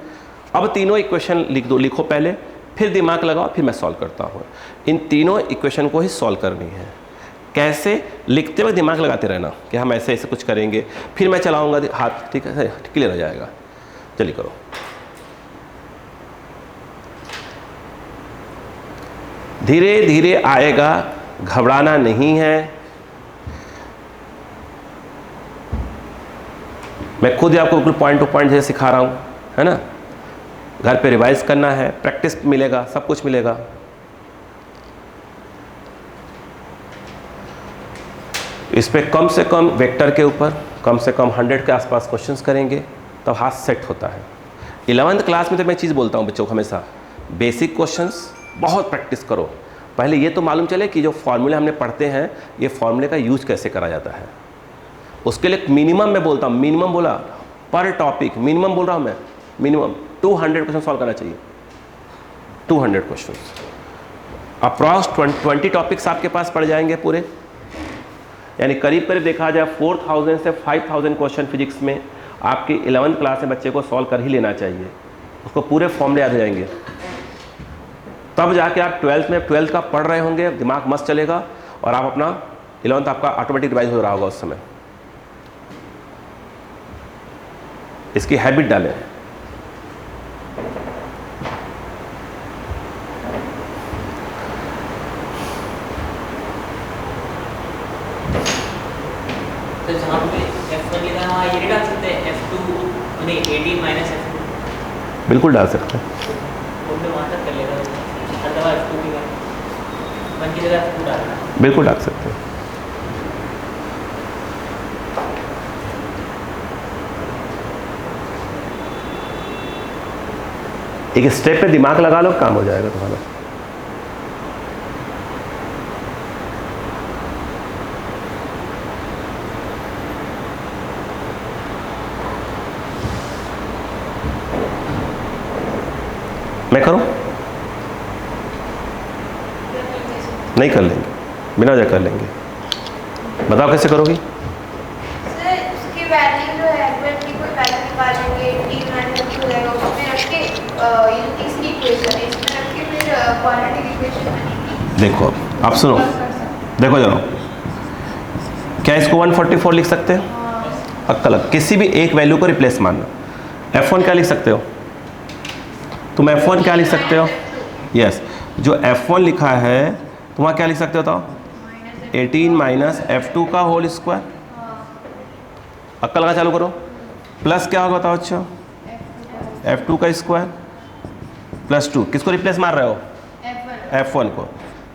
अब तीनों इक्वेशन लिख दो, लिखो पहले, फिर दिमाग लगाओ, फिर मैं सॉल्व करता हूँ। इन तीनों इक्वेशन को ही सॉल्व करनी है। कैसे? लिखते हुए दिमाग लगाते रहना कि हम ऐसे ऐसे कुछ करेंगे, फिर मैं चलाऊंगा हाथ, ठीक है, क्लियर हो जाएगा। चलिए करो। धीरे धीरे आएगा, घबराना नहीं है। मैं खुद ही आपको बिल्कुल पॉइंट टू पॉइंट जैसे सिखा रहा हूँ, है ना। घर पे रिवाइज करना है, प्रैक्टिस मिलेगा, सब कुछ मिलेगा। इस पे कम से कम वेक्टर के ऊपर कम से कम 100 के आसपास क्वेश्चंस करेंगे, तब हाथ सेट होता है। 11th क्लास में तो मैं चीज़ बोलता हूँ बच्चों को हमेशा, बेसिक क्वेश्चंस बहुत प्रैक्टिस करो। पहले ये तो मालूम चले कि जो फॉर्मूले हमने पढ़ते हैं, ये फॉर्मूले का यूज कैसे करा जाता है। उसके लिए मिनिमम मैं बोलता हूँ, मिनिमम बोला पर टॉपिक, मिनिमम बोल रहा हूँ मैं, मिनिमम 200 क्वेश्चन सॉल्व करना चाहिए। 200 क्वेश्चन, अप्रॉक्स 20 टॉपिक्स आपके पास पड़ जाएंगे पूरे। यानी करीब करीब देखा जाए 4000 से 5000 क्वेश्चन फिजिक्स में आपकी 11th क्लास में बच्चे को सॉल्व कर ही लेना चाहिए। उसको पूरे फॉर्मूले याद हो जाएंगे, तब जाके आप 12th का पढ़ रहे होंगे, दिमाग मस्त चलेगा और आप अपना 11th आपका ऑटोमेटिक रिवाइज हो रहा होगा उस समय। इसकी हैबिट डालें। तो जहाँ पे F1 लिखा है वहाँ ये नहीं डाल सकते F2 नहीं 18 माइनस F2? बिल्कुल डाल सकते हैं। तो वहाँ तक कर लेगा, अथवा F2 की 1 की जगह F2 डालना, बिल्कुल डाल सकते हैं। एक स्टेप पे दिमाग लगा लो, काम हो जाएगा तुम्हारा। मैं करूं? नहीं कर लेंगे, बिना वजह कर लेंगे। बताओ कैसे करोगी? सर उसकी वैल्यू जो है f1 की कोई वैल्यू निकालेंगे, 18 माइनस हो जाएगा, उसमें रख के ये तीसरी इक्वेशन है, इसमें रख के फिर क्वाड्रेटिक इक्वेशन बनेगी। देखो आप सुनो, देखो जरा, क्या इसको 144 लिख सकते हैं? अक्कल, किसी भी एक वैल्यू को रिप्लेस मानना। F1 क्या लिख सकते हो तुम? F1 क्या लिख सकते हो? यस, जो F1 लिखा है तुम वहाँ क्या लिख सकते हो? तो 18 माइनस F2 का होल स्क्वायर। अक्कल लगा चालू करो। प्लस क्या होगा बताओ? अच्छा, F2 का स्क्वायर प्लस 2। किसको रिप्लेस मार रहे हो? F1 को।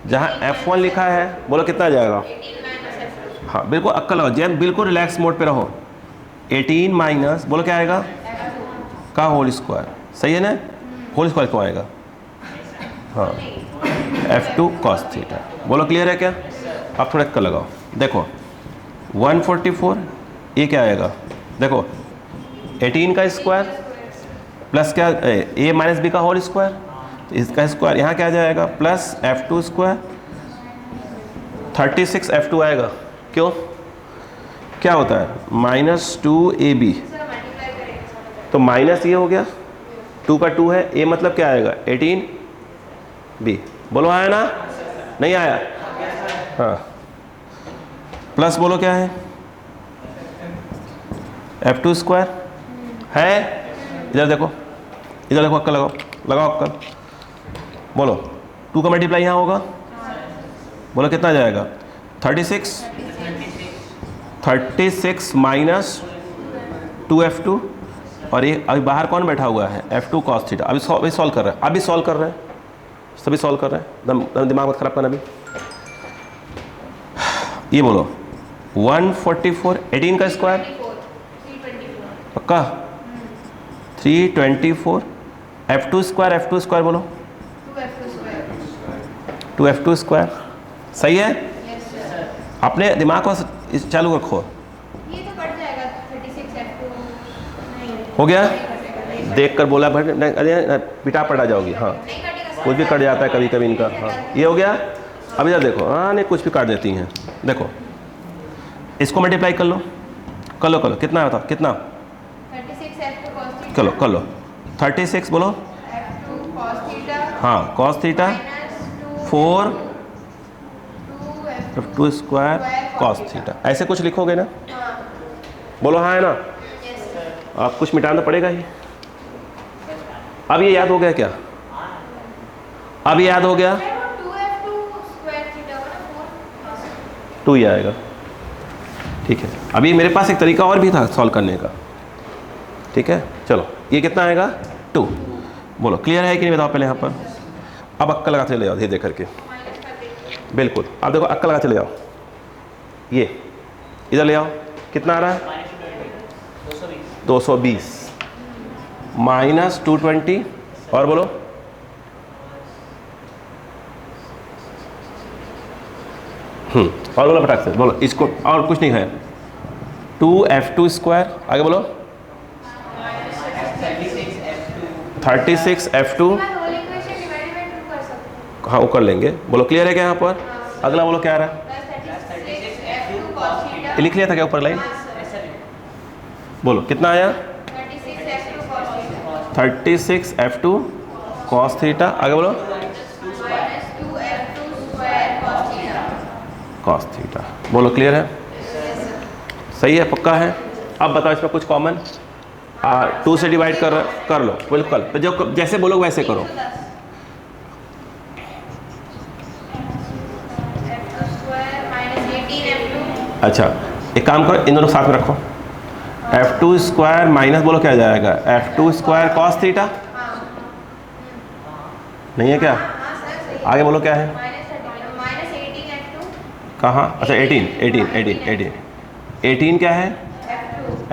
जहाँ F1 लिखा है बोलो कितना आ जाएगा? 18 माइनस f2। हाँ बिल्कुल अक्कल लगाओ, जैन बिल्कुल रिलैक्स मोड पे रहो। 18 माइनस बोलो क्या आएगा? का होल स्क्वायर। सही है ना? होल स्क्वायर क्यों आएगा? हाँ, F2 cos थीटा। बोलो क्लियर है क्या? अब थोड़ा अक्कल लगाओ। देखो 144, ये क्या आएगा? देखो 18 का स्क्वायर प्लस क्या, a माइनस बी का होल स्क्वायर, इसका स्क्वायर यहाँ क्या आ जाएगा? प्लस F2 स्क्वायर 36 F2 आएगा। क्यों? क्या होता है? -2ab, तो माइनस ये हो गया, 2 का 2 है, a मतलब क्या आएगा? 18b। बोलो आया ना? नहीं आया? हाँ, प्लस बोलो क्या है, F2 स्क्वायर है। इधर देखो, इधर देखो, अक्कल लगाओ, लगाओ अक्कल, बोलो 2 का मल्टीप्लाई यहाँ होगा, बोलो कितना जाएगा, 36 माइनस 2F2, और ये अभी बाहर कौन बैठा हुआ है, F2 cos थीटा। अभी सॉल्व कर रहे हैं, अभी सॉल्व कर रहे हैं, सभी सॉल्व कर रहे हैं, दिमाग मत खराब करना अभी। ये बोलो 144, 18 का स्क्वायर 324 पक्का, 324, F2 स्क्वायर बोलो 2F2 स्क्वायर, सही है। यस सर, अपने दिमाग को चालू रखो। ये तो कट जाएगा 36 F2 नहीं हो गया, नहीं कटेगा, नहीं देख कर बोला भर, अरे पिटा पड़ा जाओगी। हाँ कटेगा कुछ भी कट जाता है कभी कभी इनका। हाँ ये हो गया। अब इधर देखो, हाँ नहीं कुछ भी काट देती हैं। देखो इसको मल्टीप्लाई कर लो, कर लो, कितना है बताओ, कितना, 36 F2 cos थीटा, कर लो 36 बोलो, F2 cos थीटा, हाँ cos theta, minus 4 2 F2 square cos theta, ऐसे कुछ लिखोगे ना, हाँ बोलो हाँ है ना। यस सर, आप कुछ मिटाना पड़ेगा ही। अब ये याद हो गया क्या, अब ये याद हो गया, 2F2 स्क्वायर थीटा होगा ना 4 2 ही आएगा। ठीक है, अभी मेरे पास एक तरीका और भी था सॉल्व करने का। ठीक है चलो, ये कितना आएगा, 2। बोलो क्लियर है कि नहीं बताओ पहले यहाँ पर। अब अक्कल लगा चले जाओ धीरे धीरे करके, माइनस कर देंगे, बिल्कुल। अब देखो अक्कल लगा चले जाओ, ये इधर ले आओ, कितना आ रहा है, 220 माइनस 220, और बोलो और बोलो फटाक से बोलो, इसको और कुछ नहीं है, 2F2 स्क्वायर, आगे बोलो 36 F2, मैं होल इक्वेशन डिवाइडेड बाय 2 कर सकते हैं, हाँ वो कर लेंगे। बोलो क्लियर है क्या यहाँ पर। अगला बोलो क्या आ रहा है, प्लस 36 F2 cos थीटा, ये लिख लिया था क्या ऊपर लाइन, हाँ सर, बोलो कितना आया, 36 F2 cos theta, 36 F2 cos theta, आगे बोलो minus 2F2 square cos theta, cos theta. बोलो क्लियर है, यस सर, सही है, पक्का है। अब बताओ इसमें कुछ कॉमन, 2 से डिवाइड कर लो, बिल्कुल तो जो जैसे बोलो वैसे करो। F2 स्क्वायर माइनस 18 F2, अच्छा एक काम करो, इन दोनों साथ में रखो, F2 स्क्वायर माइनस बोलो क्या जाएगा, F2 स्क्वायर cos थीटा, नहीं है क्या, हाँ सर सही, आगे बोलो क्या है, माइनस 18 F2 कहाँ, अच्छा 18 क्या है,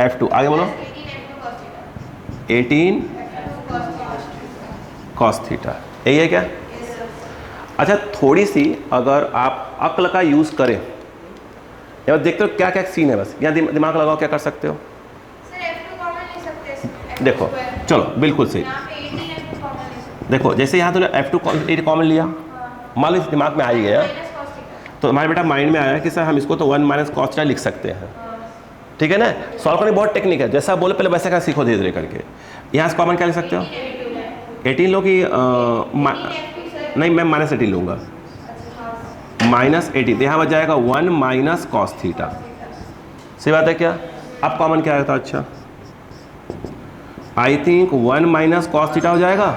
F2, आगे बोलो 18 F2 cos theta, 18 F2 cos theta, cos theta, यही है क्या। यस सर, अच्छा थोड़ी सी अगर आप अक्ल का यूज़ करें, या देखते हो क्या क्या सीन है, बस यहाँ दिमाग लगाओ क्या कर सकते हो। सर F2 कॉमन ले सकते हैं, F2 देखो स्क्वायर, चलो बिल्कुल सही, यहाँ पे 18 F2 कॉमन ले सकते देखो जैसे यहाँ तूने F2 कॉमन लिया, हैं, मान लो इस दिमाग में आ ही गया, माइनस cos थीटा, तो हमारे बेटा माइंड में आया कि सर हम इसको तो 1 माइनस cos थीटा लिख सकते हैं। ठीक है ना, सॉल्व करने की बहुत टेक्निक है, जैसा बोले पहले वैसे का सीखो धीरे धीरे करके। यहाँ से कॉमन क्या लिख सकते हो, 18 लो कि नहीं मैं माइनस 18 लूँगा, माइनस 18, तो यहाँ बच जाएगा 1 माइनस cos थीटा, सही बात है क्या। अब कॉमन क्या आता, अच्छा I think 1 minus cos theta हो जाएगा,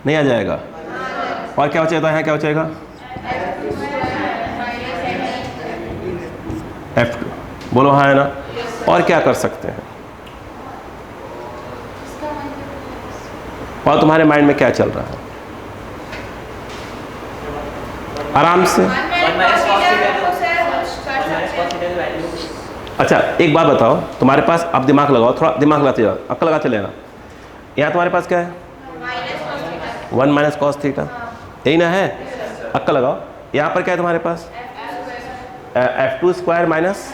नहीं आ जाएगा, और क्या बचेगा यहाँ, क्या बचेगा F2, बोलो हाँ है ना। और क्या कर सकते हैं, और तुम्हारे माइंड में क्या चल रहा है, आराम से। अच्छा एक बात बताओ, तुम्हारे पास अब दिमाग लगाओ, थोड़ा दिमाग लगाते जाओ, अक्ल लगाते लेना। यहाँ तुम्हारे पास क्या है, 1 माइनस cos थीटा, यही ना है, अक्ल लगाओ। यहाँ पर क्या है तुम्हारे पास, F2 स्क्वायर माइनस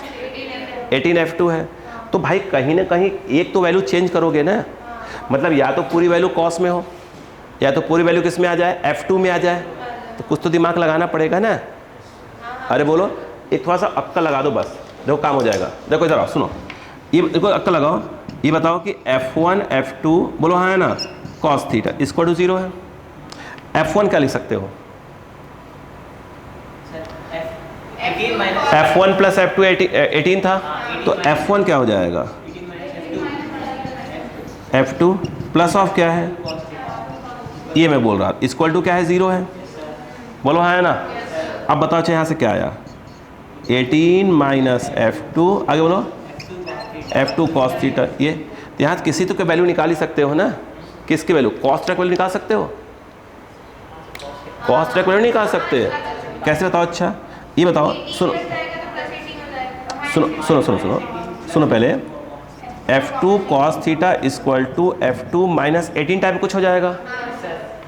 18 F2 है, तो भाई कहीं ना कहीं एक तो वैल्यू चेंज करोगे ना, मतलब या तो पूरी वैल्यू cos में हो, या तो पूरी वैल्यू किस में आ जाए, F2 में आ जाए, तो कुछ तो दिमाग लगाना पड़ेगा ना। अरे बोलो एक थोड़ा सा अक्ल लगा दो, बस देखो काम हो जाएगा। देखो इधर आओ, सुनो, ये देखो अक्ल लगाओ, ये बताओ कि F1 F2 बोलो हाँ है ना cos थीटा इसको टू 0 है, F1 क्या लिख सकते हो, 18 माइनस F1 प्लस F2 18 था, तो F1 क्या हो जाएगा? 18 माइनस F2 प्लस ऑफ क्या है, ये मैं बोल रहा, इक्वल टू क्या है, 0 है। बोलो हाँ है ना। अब बताओ अच्छा यहाँ से क्या आया, 18 माइनस F2, आगे बोलो F2 कॉस थीटा। ये तो यहाँ किसी तो के वैल्यू निकाल ही सकते हो ना, किसकी वैल्यू, कॉस का वैल्यू निकाल सकते हो, कॉस का वैल्यू निकाल सकते हैं, कैसे बताओ। अच्छा ये बताओ, सुनो सुनो सुनो सुनो सुनो सुनो पहले, F2 cos theta equal to F2 minus 18 type कुछ हो जाएगा,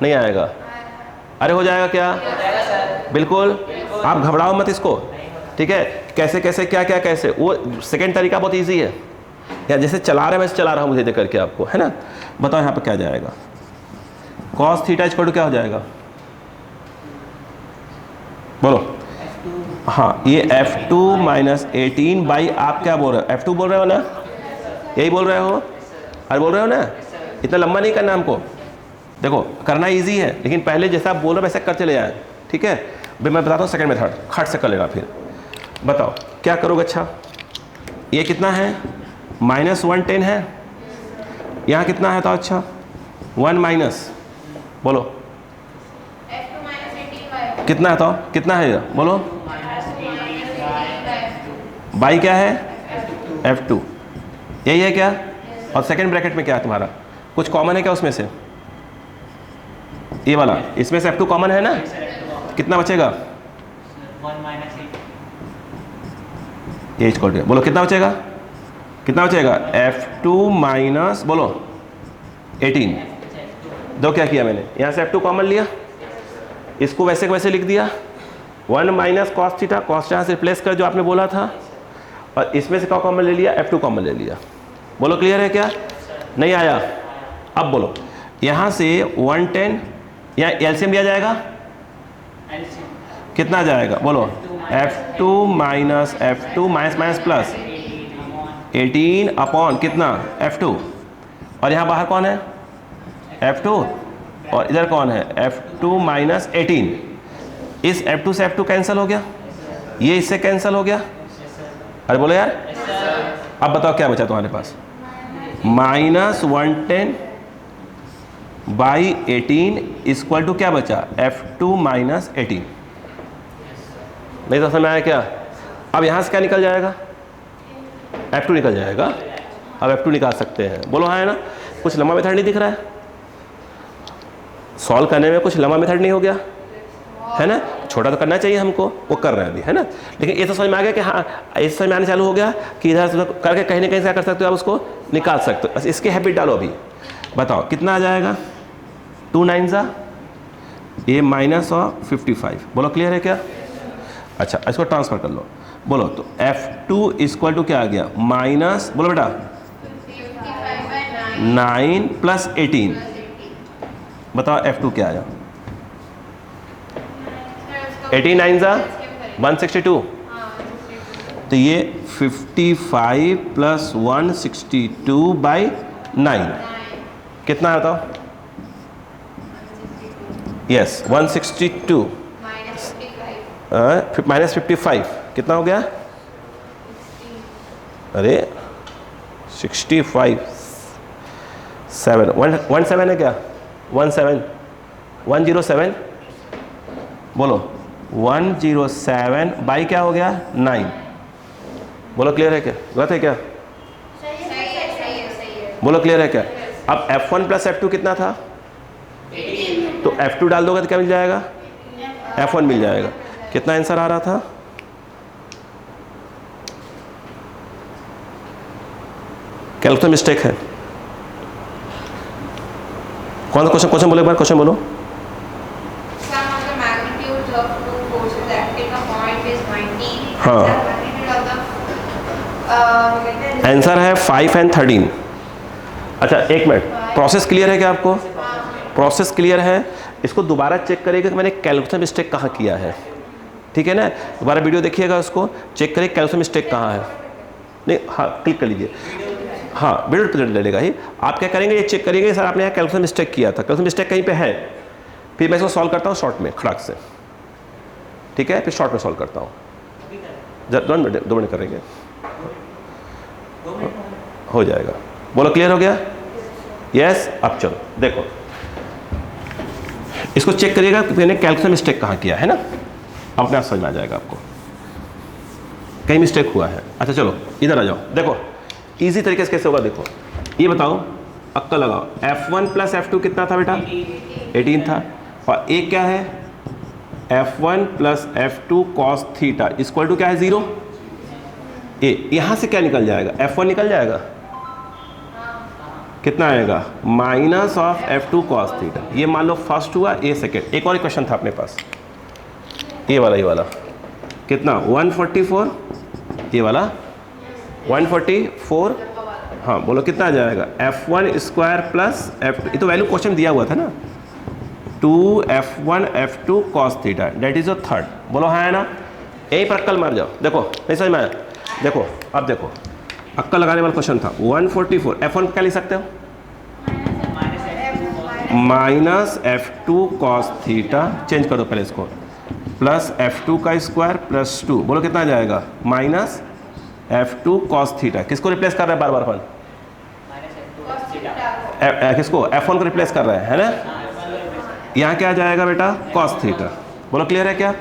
नहीं आएगा, अरे हो जाएगा क्या, बिल्कुल। आप घबराओ मत इसको, ठीक है। कैसे कैसे क्या क्या कैसे, वो सेकंड तरीका बहुत इजी है, या जैसे चला रहे वैसे चला रहा हूँ मुझे देख करके आपको, है ना। बताओ यहाँ पर क्या जाएगा, कॉस थीटा इक्वल टू क्या हो जाएगा, बोलो। हाँ ये F2 माइनस 18 बाई, आप क्या बोल रहे हो, F2 बोल रहे हो ना, यही बोल रहे हो, अरे बोल रहे हो ना, इतना लंबा नहीं करना हमको। देखो करना इजी है, लेकिन पहले जैसा आप बोल रहे हो वैसे कर चले जाए, ठीक है। भाई मैं बताता हूँ सेकंड मेथड, खट से कर लेना। फिर बताओ क्या करोगे। अच्छा ये कितना है, -110 है, यहाँ कितना है, तो अच्छा 1 माइनस, बोलो F2 माइनस 18 कितना है, तो कितना है ये, बोलो। बाई क्या है, F2, यही है क्या। और सेकंड ब्रैकेट में क्या है तुम्हारा, कुछ कॉमन है क्या उसमें से, ये वाला, इसमें से F2 कॉमन है ना, कितना बचेगा, 1 माइनस 8 ये इक्वल टू, बोलो कितना बचेगा, कितना बचेगा, F2 माइनस, बोलो 18। दो क्या किया मैंने, यहाँ से F2 कॉमन लिया, इसको वैसे वैसे लिख दिया, 1 माइनस कॉस थीटा, कॉस यहाँ से रिप्लेस कर जो आपने बोला था, और इसमें से क्या कॉमन ले लिया, F2 कॉमन ले लिया। बोलो क्लियर है क्या, नहीं आया। अब बोलो यहाँ से 110, यहाँ एलसीएम दिया जाएगा, कितना आ जाएगा, बोलो F2 minus F2 minus minus plus 18 upon कितना, F2, और यहाँ बाहर कौन है, F2, और इधर कौन है, F2 माइनस 18। इस F2 से F2 कैंसिल हो गया, ये इससे कैंसिल हो गया, अरे बोलो यार। अब बताओ क्या बचा तुम्हारे पास, -110 बाई 18 इक्वल टू क्या बचा, F2 माइनस 18। नहीं तो समझ में आया क्या। अब यहाँ से क्या निकल जाएगा, F2 निकल जाएगा। अब F2 निकाल सकते हैं, बोलो हाँ है ना। कुछ लंबा मेथड नहीं दिख रहा है, सॉल्व करने में कुछ लंबा मेथड नहीं हो गया, है ना। छोटा तो करना चाहिए हमको, वो कर रहे हैं अभी, है ना। लेकिन ये तो समझ में आ गया कि हाँ, ऐसे समझ में आने चालू हो गया कि इधर से करके कहीं ना कहीं से कर सकते हो, आप उसको निकाल सकते हो। बस इसके हैबिट डालो अभी, बताओ कितना आ जाएगा, 2 9 सा ये -55। बोलो क्लियर है क्या। अच्छा इसको ट्रांसफर कर लो, बोलो तो F2 इक्वल टू क्या आ गया, माइनस, बोलो बेटा 9 प्लस 18। बताओ F2 क्या आया, 18 9 सा 162, तो ये 55 प्लस 162 बाई 9 कितना है बताओ, यस 162 -55 कितना हो गया, अरे 65 7 17 है क्या, 107 बोलो 107 बाई क्या हो गया 9। बोलो क्लियर है क्या, गलत है क्या, बोलो क्लियर है क्या। अब F1 प्लस F2 कितना था, तो F2 डाल दोगे तो क्या मिल जाएगा, F1 मिल जाएगा। कितना आंसर आ रहा था, कैलकुलेशन मिस्टेक है। कौन सा क्वेश्चन बोलो एक बार, क्वेश्चन बोलो। हाँ आंसर है 5 and 13। अच्छा एक मिनट, प्रोसेस क्लियर है क्या आपको, प्रोसेस क्लियर है। इसको दोबारा चेक करिएगा कि मैंने कैलकुलेशन मिस्टेक कहाँ किया है, ठीक है ना। दोबारा वीडियो देखिएगा, उसको चेक करिए कैलकुलेशन मिस्टेक कहाँ है। नहीं हाँ क्लिक कर लीजिए, हाँ वीडियो प्रिंट ले लेगा ही। आप क्या करेंगे, ये चेक करिएगा सर आपने यहाँ कैलकुलेशन मिस्टेक किया था, कैलकुलेशन मिस्टेक कहीं पे है, फिर मैं इसको सॉल्व करता हूँ शॉर्ट में खड़ाक से, ठीक है, फिर शॉर्ट में सॉल्व करता हूँ। 2 मिनट 2 मिनट करेंगे, 2 मिनट हो जाएगा। बोलो क्लियर हो गया? यस। अब चलो देखो, इसको चेक करिएगा कि मैंने कैलकुलेशन मिस्टेक कहाँ किया है ना, अपने आप समझ में आ जाएगा आपको कहीं मिस्टेक हुआ है। अच्छा चलो इधर आ जाओ, देखो इजी तरीके से कैसे होगा। देखो ये बताओ, अक्का लगाओ, F1 प्लस F2 कितना था बेटा? 18 था। और एक क्या है? F1 plus F2 cos theta equal to क्या है? 0। यहाँ से क्या निकल जाएगा? F1 निकल जाएगा, कितना आएगा? Minus of F2 cos theta. ये मान लो फर्स्ट हुआ, ये सेकेंड। एक और क्वेश्चन था अपने पास, ये वाला कितना? 144, ये वाला 144। हाँ बोलो कितना आ जाएगा? F1 स्क्वायर प्लस F2, ये तो वैल्यू क्वेश्चन दिया हुआ था ना, 2F1 F2 cos theta, that is a third. बोलो हाँ है ना? यही पर अक्कल मार जाओ। देखो नहीं समझ में आया? देखो अब देखो, अक्कल लगाने वाला क्वेश्चन था 144। F1 क्या लिख सकते हो? Minus F2 cos theta, change कर दो पहले इसको, प्लस F2 का स्क्वायर प्लस 2। बोलो कितना आ जाएगा? Minus F2 cos theta. किसको रिप्लेस कर रहा है बार बार अपन? किसको? F1 को रिप्लेस कर रहा है ना? यहाँ क्या आ जाएगा बेटा? Cos theta. बोलो क्लियर है क्या?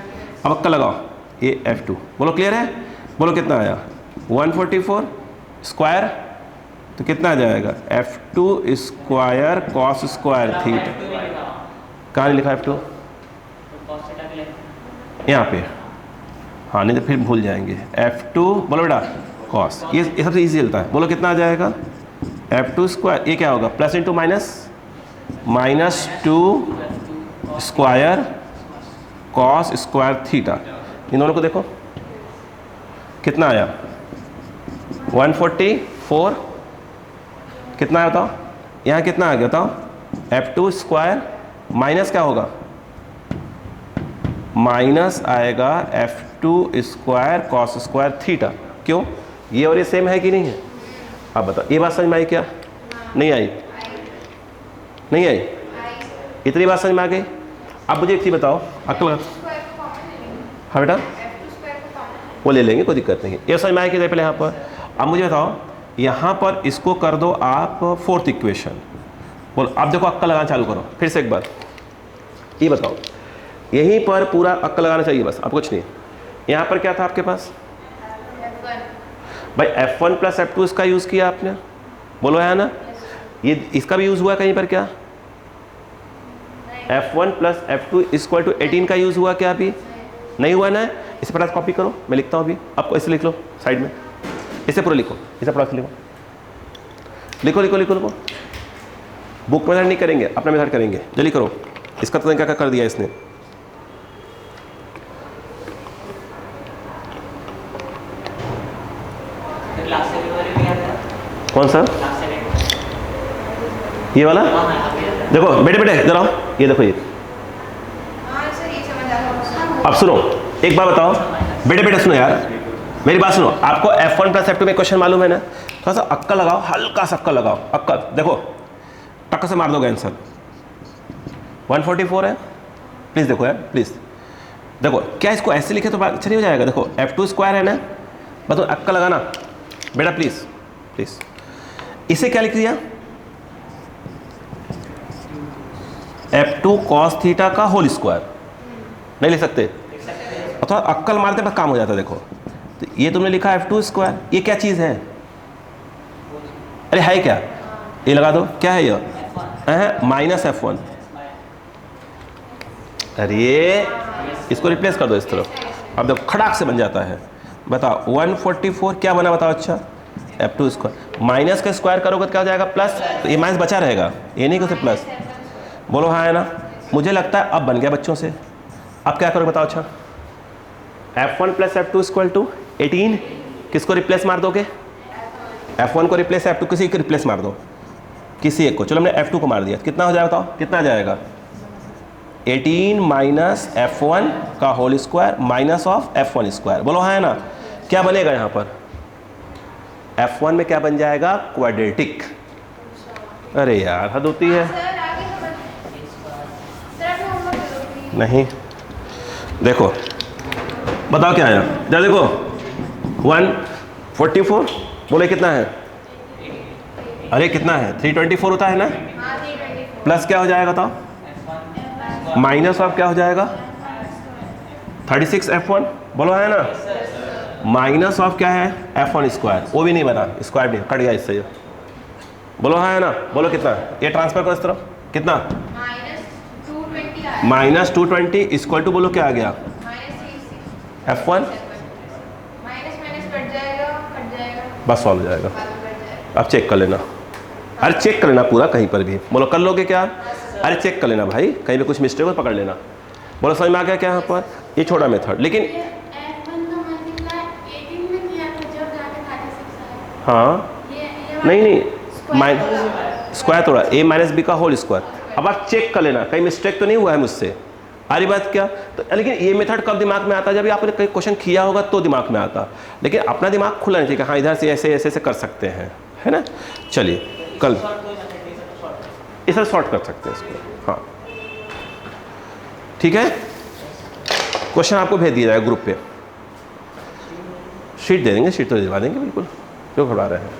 अब अक्कल लगाओ, ये F2। बोलो क्लियर है? बोलो कितना आया? 144 स्क्वायर, तो कितना आ जाएगा? F2 square cos square theta. कहाँ नहीं लिखा F2? यहाँ पे। हाँ नहीं तो फिर भूल जाएंगे। F2 बोलो बेटा कॉस, ये सबसे इजी चलता है। बोलो कितना आ जाएगा? F2 स्क्वायर, ये क्या होगा? Plus into minus, minus 2 square cos square theta. इन दोनों को देखो कितना आया? 144। कितना आया बताओ? यहाँ कितना आ गया बताओ? F2 स्क्वायर माइनस क्या होगा? माइनस आएगा F2 square cos square theta. क्यों? ये और ये सेम है कि नहीं है? अब बताओ, ये बात समझ में आई क्या? नहीं आई? नहीं आई? इतनी बात समझ में आ गई? अब मुझे एक चीज़ बताओ, अक्ल। हाँ बेटा वो ले लेंगे, कोई दिक्कत नहीं है। ये समझ में आया कि पहले यहाँ पर। अब मुझे बताओ, यहाँ पर इसको कर दो आप फोर्थ इक्वेशन। बोलो अब देखो, अक्ल लगाना चालू करो फिर से एक बार। ये बताओ, यहीं पर पूरा अक्ल लगाना चाहिए बस, अब कुछ नहीं। यहाँ पर क्या था आपके पास? भाई F1 प्लस F2 इसका यूज़ किया आपने, बोलो है ना? ये इसका भी यूज़ हुआ कहीं पर क्या? F1 plus F2 equal to 18 का यूज़ हुआ क्या? अभी नहीं हुआ ना? इसे फटाफट कॉपी करो, मैं लिखता हूँ अभी, आपको इसे लिख लो साइड में, इसे पूरा लिखो, इसे फटाफट लिखो, लिखो लिखो लिखो लिखो। बुक मेथड नहीं करेंगे, अपना मेथड करेंगे, जल्दी करो। इसका तो क्या कर दिया इसने। कौन सा? ये वाला? देखो बेटे बेटे इधर आओ, ये देखो ये। अब सुनो एक बार बताओ, बेटे बेटे सुनो यार, मेरी बात सुनो। आपको F1 प्लस F2 में क्वेश्चन मालूम है ना? थोड़ा सा अक्का लगाओ, हल्का सा अक्का लगाओ। अक्का देखो, टक्कर से मार दोगे आंसर। 144 है, प्लीज़ देखो यार प्लीज़। देखो क्या इसको ऐसे लिखे तो अच्छा नहीं हो जाएगा? देखो F2 स्क्वायर है ना, बताओ अक्का लगाना बेटा प्लीज़ प्लीज़। इसे क्या लिख दिया? F2 कॉस थीटा का होल स्क्वायर। नहीं लिख सकते? अथवा अक्कल मारते बस काम हो जाता है। देखो तो ये तुमने लिखा F2 स्क्वायर, ये क्या चीज़ है? अरे है क्या? ये लगा दो, क्या है ये? Minus F1। अरे इसको रिप्लेस कर दो इस तरफ। अब देखो खड़ाक से बन जाता है। बताओ 144 क्या बना बताओ? अच्छा F2 स्क्वायर, माइनस का स्क्वायर करोगे तो क्या हो जाएगा? प्लस। तो ये माइनस बचा रहेगा, ये नहीं कि प्लस। बोलो हाँ है ना? मुझे लगता है अब बन गया बच्चों से। अब क्या करोगे बताओ? अच्छा F1 plus F2 equal to 18, किसको रिप्लेस मार दोगे? F1 को रिप्लेस, F2 किसी को रिप्लेस मार दो, किसी एक को। चलो हमने F2 को मार दिया, कितना हो जाएगा बताओ? कितना आ जाएगा? 18 माइनस F1 का whole square minus of F1 square. बोलो हाँ है ना? क्या बनेगा यहाँ पर? F1 में क्या बन जाएगा? क्वाड्रेटिक। अरे यार हद होती है। नहीं देखो बताओ क्या आया? जरा देखो 144 बोले कितना है? अरे कितना है? 324 होता है ना, हाँ 324 प्लस क्या हो जाएगा था? माइनस ऑफ क्या हो जाएगा? 36 F1 बोलो है ना, माइनस ऑफ क्या है? F1 स्क्वायर, वो भी नहीं बना, स्क्वायर नहीं कट गया इससे, बोलो है ना, बोलो कितना? ये ट्रांसफर करो इस तरफ, कितना? -220 आया, -220 इक्वल टू बोलो क्या आ गया? -36 F1 माइनस माइनस कट जाएगा बस सॉल्व हो जाएगा। बाद में कट जाएगा। अब चेक कर लेना, अरे चेक कर लेना पूरा, कहीं पर भी बोलो कर लोगे क्या? अरे चेक कर लेना भाई, कहीं पे कुछ मिस्टेक हो पकड़ लेना। बोलो समझ में आ गया क्या यहाँ पर? ये छोटा मेथड, लेकिन ये F1 का मल्टीप्लाई 18 में किया था जब जाके 36 आया। हाँ ये नहीं स्क्वायर तोड़ा, a माइनस बी का होल स्क्वायर। अब आप चेक कर लेना कहीं मिस्टेक तो नहीं हुआ है मुझसे, आ रही बात क्या? तो लेकिन ये मेथड कब दिमाग में आता है? जब आपने कहीं क्वेश्चन किया होगा तो दिमाग में आता, लेकिन अपना दिमाग खुला नहीं चाहिए, हाँ इधर से ऐसे ऐसे ऐसे कर सकते हैं, है ना। चलिए कल इसे सॉर्ट कर सकते हैं इसको, हाँ ठीक है। क्वेश्चन आपको भेज दिया जाएगा ग्रुप पे, शीट दे देंगे, शीट तो दिलवा देंगे बिल्कुल, जो घबरा रहे हैं।